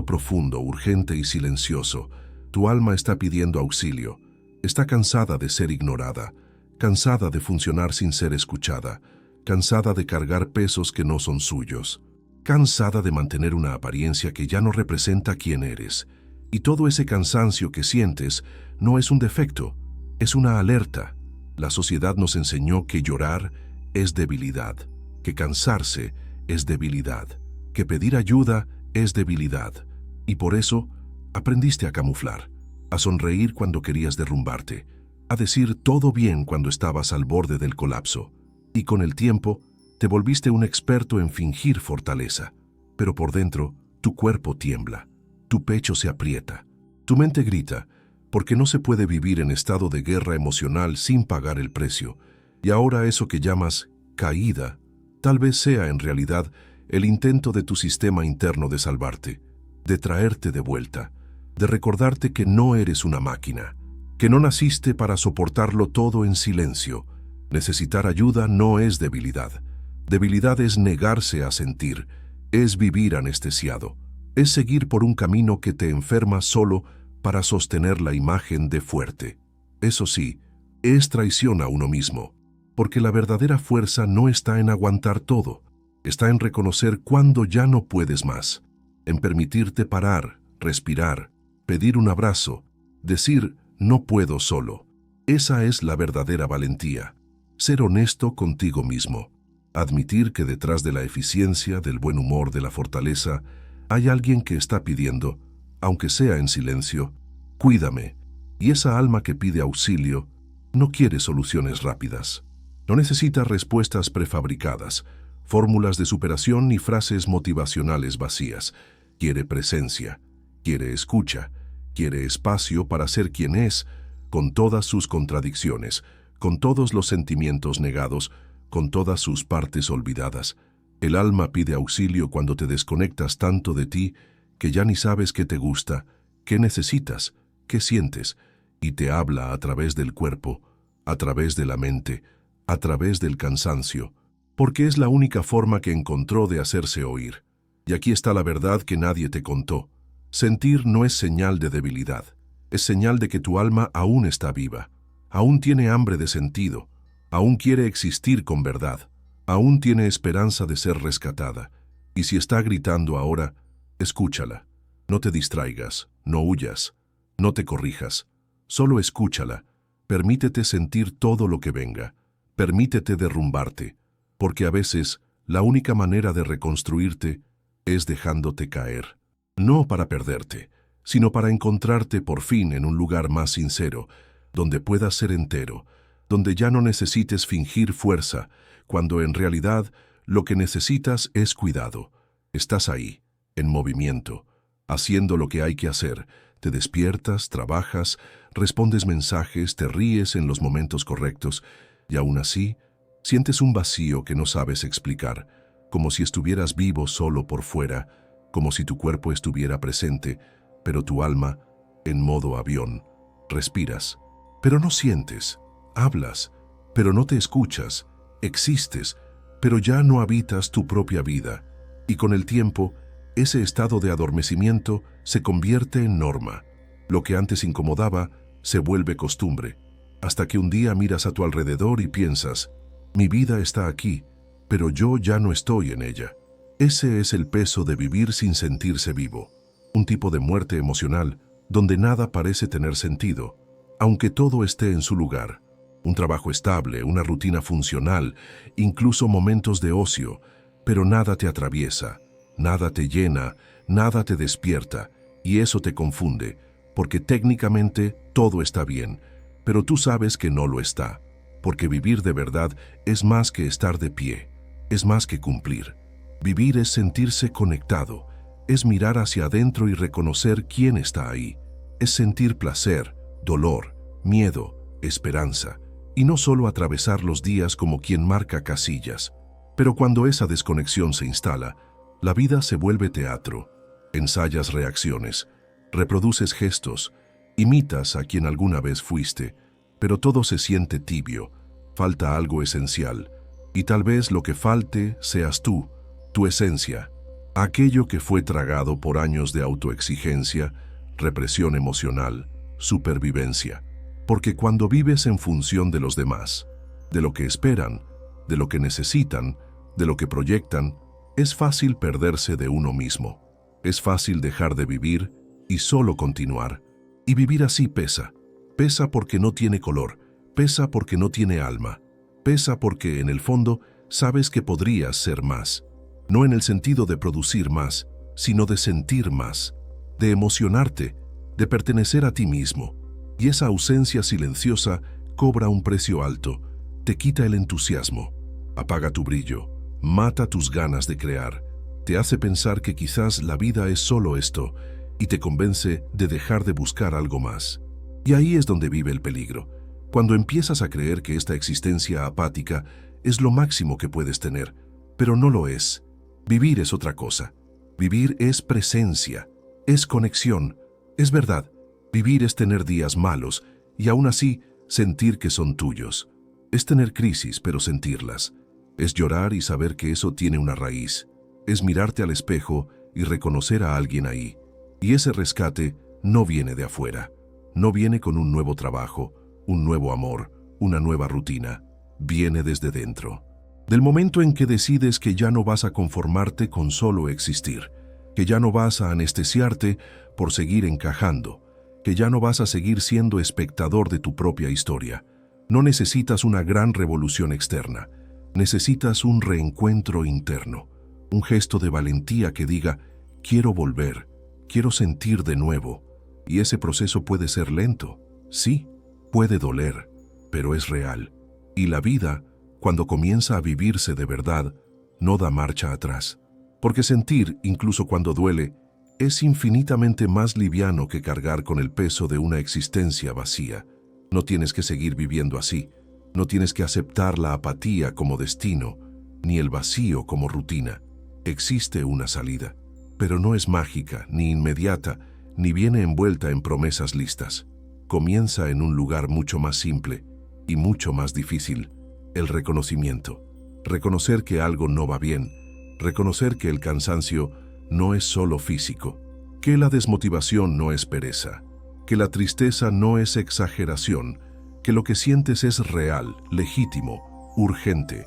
profundo, urgente y silencioso. Tu alma está pidiendo auxilio, está cansada de ser ignorada, cansada de funcionar sin ser escuchada, cansada de cargar pesos que no son suyos, cansada de mantener una apariencia que ya no representa quién eres. Y todo ese cansancio que sientes no es un defecto, es una alerta. La sociedad nos enseñó que llorar es debilidad, que cansarse es debilidad, que pedir ayuda es debilidad. Y por eso aprendiste a camuflar, a sonreír cuando querías derrumbarte, a decir todo bien cuando estabas al borde del colapso. Y con el tiempo te volviste un experto en fingir fortaleza, pero por dentro tu cuerpo tiembla, tu pecho se aprieta, tu mente grita, porque no se puede vivir en estado de guerra emocional sin pagar el precio. Y ahora eso que llamas caída, tal vez sea en realidad el intento de tu sistema interno de salvarte, de traerte de vuelta, de recordarte que no eres una máquina, que no naciste para soportarlo todo en silencio. Necesitar ayuda no es debilidad. Debilidad es negarse a sentir, es vivir anestesiado, es seguir por un camino que te enferma solo para sostener la imagen de fuerte. Eso sí, es traición a uno mismo, porque la verdadera fuerza no está en aguantar todo, está en reconocer cuando ya no puedes más, en permitirte parar, respirar, pedir un abrazo, decir no puedo solo. Esa es la verdadera valentía, ser honesto contigo mismo, admitir que detrás de la eficiencia, del buen humor, de la fortaleza, hay alguien que está pidiendo, aunque sea en silencio, cuídame. Y esa alma que pide auxilio no quiere soluciones rápidas, no necesita respuestas prefabricadas, fórmulas de superación ni frases motivacionales vacías. Quiere presencia, quiere escucha, quiere espacio para ser quien es, con todas sus contradicciones, con todos los sentimientos negados, con todas sus partes olvidadas. El alma pide auxilio cuando te desconectas tanto de ti que ya ni sabes qué te gusta, qué necesitas, qué sientes, y te habla a través del cuerpo, a través de la mente, a través del cansancio, porque es la única forma que encontró de hacerse oír. Y aquí está la verdad que nadie te contó. Sentir no es señal de debilidad, es señal de que tu alma aún está viva, aún tiene hambre de sentido, aún quiere existir con verdad. Aún tiene esperanza de ser rescatada. Y si está gritando ahora, escúchala. No te distraigas, no huyas, no te corrijas. Solo escúchala. Permítete sentir todo lo que venga. Permítete derrumbarte, porque a veces la única manera de reconstruirte es dejándote caer. No para perderte, sino para encontrarte por fin en un lugar más sincero, donde puedas ser entero, donde ya no necesites fingir fuerza, cuando en realidad lo que necesitas es cuidado. Estás ahí, en movimiento, haciendo lo que hay que hacer. Te despiertas, trabajas, respondes mensajes, te ríes en los momentos correctos, y aún así, sientes un vacío que no sabes explicar, como si estuvieras vivo solo por fuera, como si tu cuerpo estuviera presente, pero tu alma en modo avión. Respiras, pero no sientes. Hablas, pero no te escuchas. Existes, pero ya no habitas tu propia vida. Y con el tiempo, ese estado de adormecimiento se convierte en norma. Lo que antes incomodaba se vuelve costumbre, hasta que un día miras a tu alrededor y piensas, mi vida está aquí, pero yo ya no estoy en ella. Ese es el peso de vivir sin sentirse vivo, un tipo de muerte emocional donde nada parece tener sentido, aunque todo esté en su lugar. Un trabajo estable, una rutina funcional, incluso momentos de ocio, pero nada te atraviesa, nada te llena, nada te despierta, y eso te confunde, porque técnicamente todo está bien, pero tú sabes que no lo está, porque vivir de verdad es más que estar de pie, es más que cumplir. Vivir es sentirse conectado, es mirar hacia adentro y reconocer quién está ahí, es sentir placer, dolor, miedo, esperanza, y no solo atravesar los días como quien marca casillas. Pero cuando esa desconexión se instala, la vida se vuelve teatro. Ensayas reacciones, reproduces gestos, imitas a quien alguna vez fuiste, pero todo se siente tibio, falta algo esencial, y tal vez lo que falte seas tú, tu esencia, aquello que fue tragado por años de autoexigencia, represión emocional, supervivencia. Porque cuando vives en función de los demás, de lo que esperan, de lo que necesitan, de lo que proyectan, es fácil perderse de uno mismo. Es fácil dejar de vivir y solo continuar. Y vivir así pesa. Pesa porque no tiene color, pesa porque no tiene alma, pesa porque en el fondo sabes que podrías ser más. No en el sentido de producir más, sino de sentir más, de emocionarte, de pertenecer a ti mismo. Y esa ausencia silenciosa cobra un precio alto, te quita el entusiasmo, apaga tu brillo, mata tus ganas de crear, te hace pensar que quizás la vida es solo esto y te convence de dejar de buscar algo más. Y ahí es donde vive el peligro, cuando empiezas a creer que esta existencia apática es lo máximo que puedes tener, pero no lo es. Vivir es otra cosa. Vivir es presencia, es conexión, es verdad. Vivir es tener días malos y aún así sentir que son tuyos. Es tener crisis pero sentirlas. Es llorar y saber que eso tiene una raíz. Es mirarte al espejo y reconocer a alguien ahí. Y ese rescate no viene de afuera. No viene con un nuevo trabajo, un nuevo amor, una nueva rutina. Viene desde dentro. Del momento en que decides que ya no vas a conformarte con solo existir, que ya no vas a anestesiarte por seguir encajando, que ya no vas a seguir siendo espectador de tu propia historia. No necesitas una gran revolución externa, necesitas un reencuentro interno, un gesto de valentía que diga, quiero volver, quiero sentir de nuevo. Y ese proceso puede ser lento, sí, puede doler, pero es real. Y la vida, cuando comienza a vivirse de verdad, no da marcha atrás. Porque sentir, incluso cuando duele, es infinitamente más liviano que cargar con el peso de una existencia vacía. No tienes que seguir viviendo así. No tienes que aceptar la apatía como destino, ni el vacío como rutina. Existe una salida, pero no es mágica, ni inmediata, ni viene envuelta en promesas listas. Comienza en un lugar mucho más simple y mucho más difícil: el reconocimiento. Reconocer que algo no va bien, reconocer que el cansancio no es solo físico, que la desmotivación no es pereza, que la tristeza no es exageración, que lo que sientes es real, legítimo, urgente,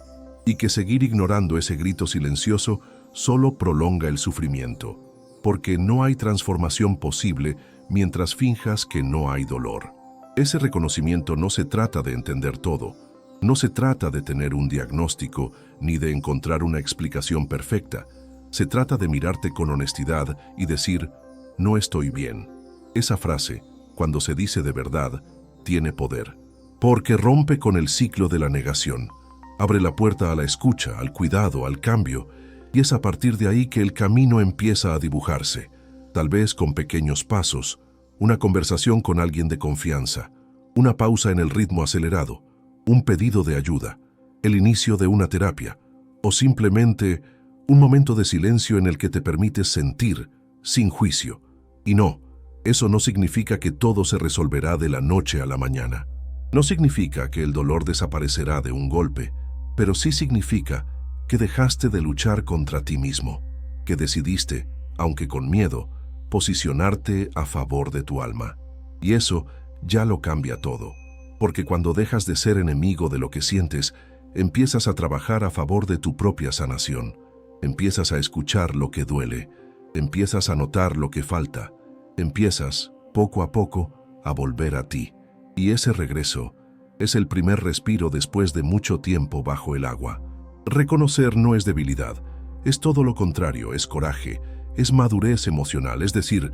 y que seguir ignorando ese grito silencioso solo prolonga el sufrimiento, porque no hay transformación posible mientras finjas que no hay dolor. Ese reconocimiento no se trata de entender todo, no se trata de tener un diagnóstico ni de encontrar una explicación perfecta. Se trata de mirarte con honestidad y decir, no estoy bien. Esa frase, cuando se dice de verdad, tiene poder, porque rompe con el ciclo de la negación. Abre la puerta a la escucha, al cuidado, al cambio, y es a partir de ahí que el camino empieza a dibujarse, tal vez con pequeños pasos, una conversación con alguien de confianza, una pausa en el ritmo acelerado, un pedido de ayuda, el inicio de una terapia, o simplemente un momento de silencio en el que te permites sentir, sin juicio. Y no, eso no significa que todo se resolverá de la noche a la mañana. No significa que el dolor desaparecerá de un golpe, pero sí significa que dejaste de luchar contra ti mismo, que decidiste, aunque con miedo, posicionarte a favor de tu alma. Y eso ya lo cambia todo, porque cuando dejas de ser enemigo de lo que sientes, empiezas a trabajar a favor de tu propia sanación, empiezas a escuchar lo que duele, empiezas a notar lo que falta, empiezas, poco a poco, a volver a ti. Y ese regreso es el primer respiro después de mucho tiempo bajo el agua. Reconocer no es debilidad, es todo lo contrario, es coraje, es madurez emocional, es decir,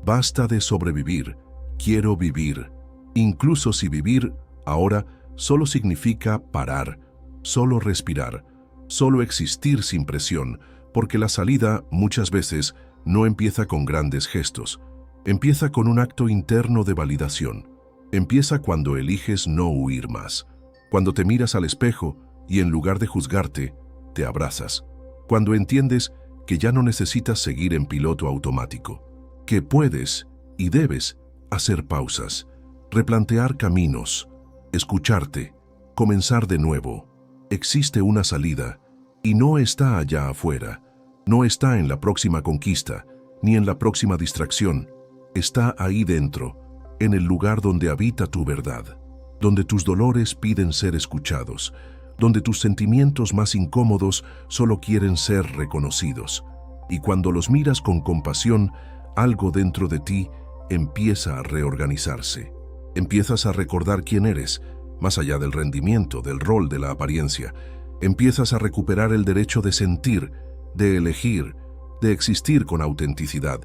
basta de sobrevivir, quiero vivir. Incluso si vivir ahora solo significa parar, solo respirar, solo existir sin presión, porque la salida muchas veces no empieza con grandes gestos, empieza con un acto interno de validación. Empieza cuando eliges no huir más, cuando te miras al espejo y en lugar de juzgarte, te abrazas, cuando entiendes que ya no necesitas seguir en piloto automático, que puedes y debes hacer pausas, replantear caminos, escucharte, comenzar de nuevo. Existe una salida y no está allá afuera, no está en la próxima conquista, ni en la próxima distracción, está ahí dentro, en el lugar donde habita tu verdad, donde tus dolores piden ser escuchados, donde tus sentimientos más incómodos solo quieren ser reconocidos. Y cuando los miras con compasión, algo dentro de ti empieza a reorganizarse. Empiezas a recordar quién eres, más allá del rendimiento, del rol, de la apariencia. Empiezas a recuperar el derecho de sentir, de elegir, de existir con autenticidad.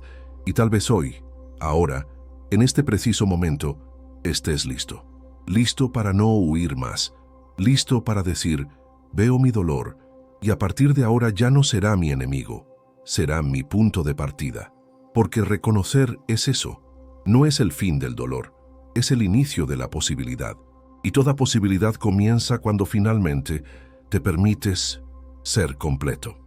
Y tal vez hoy, ahora, en este preciso momento, estés listo. Listo para no huir más. Listo para decir, veo mi dolor, y a partir de ahora ya no será mi enemigo, será mi punto de partida. Porque reconocer es eso, no es el fin del dolor, es el inicio de la posibilidad. Y toda posibilidad comienza cuando finalmente te permites ser completo.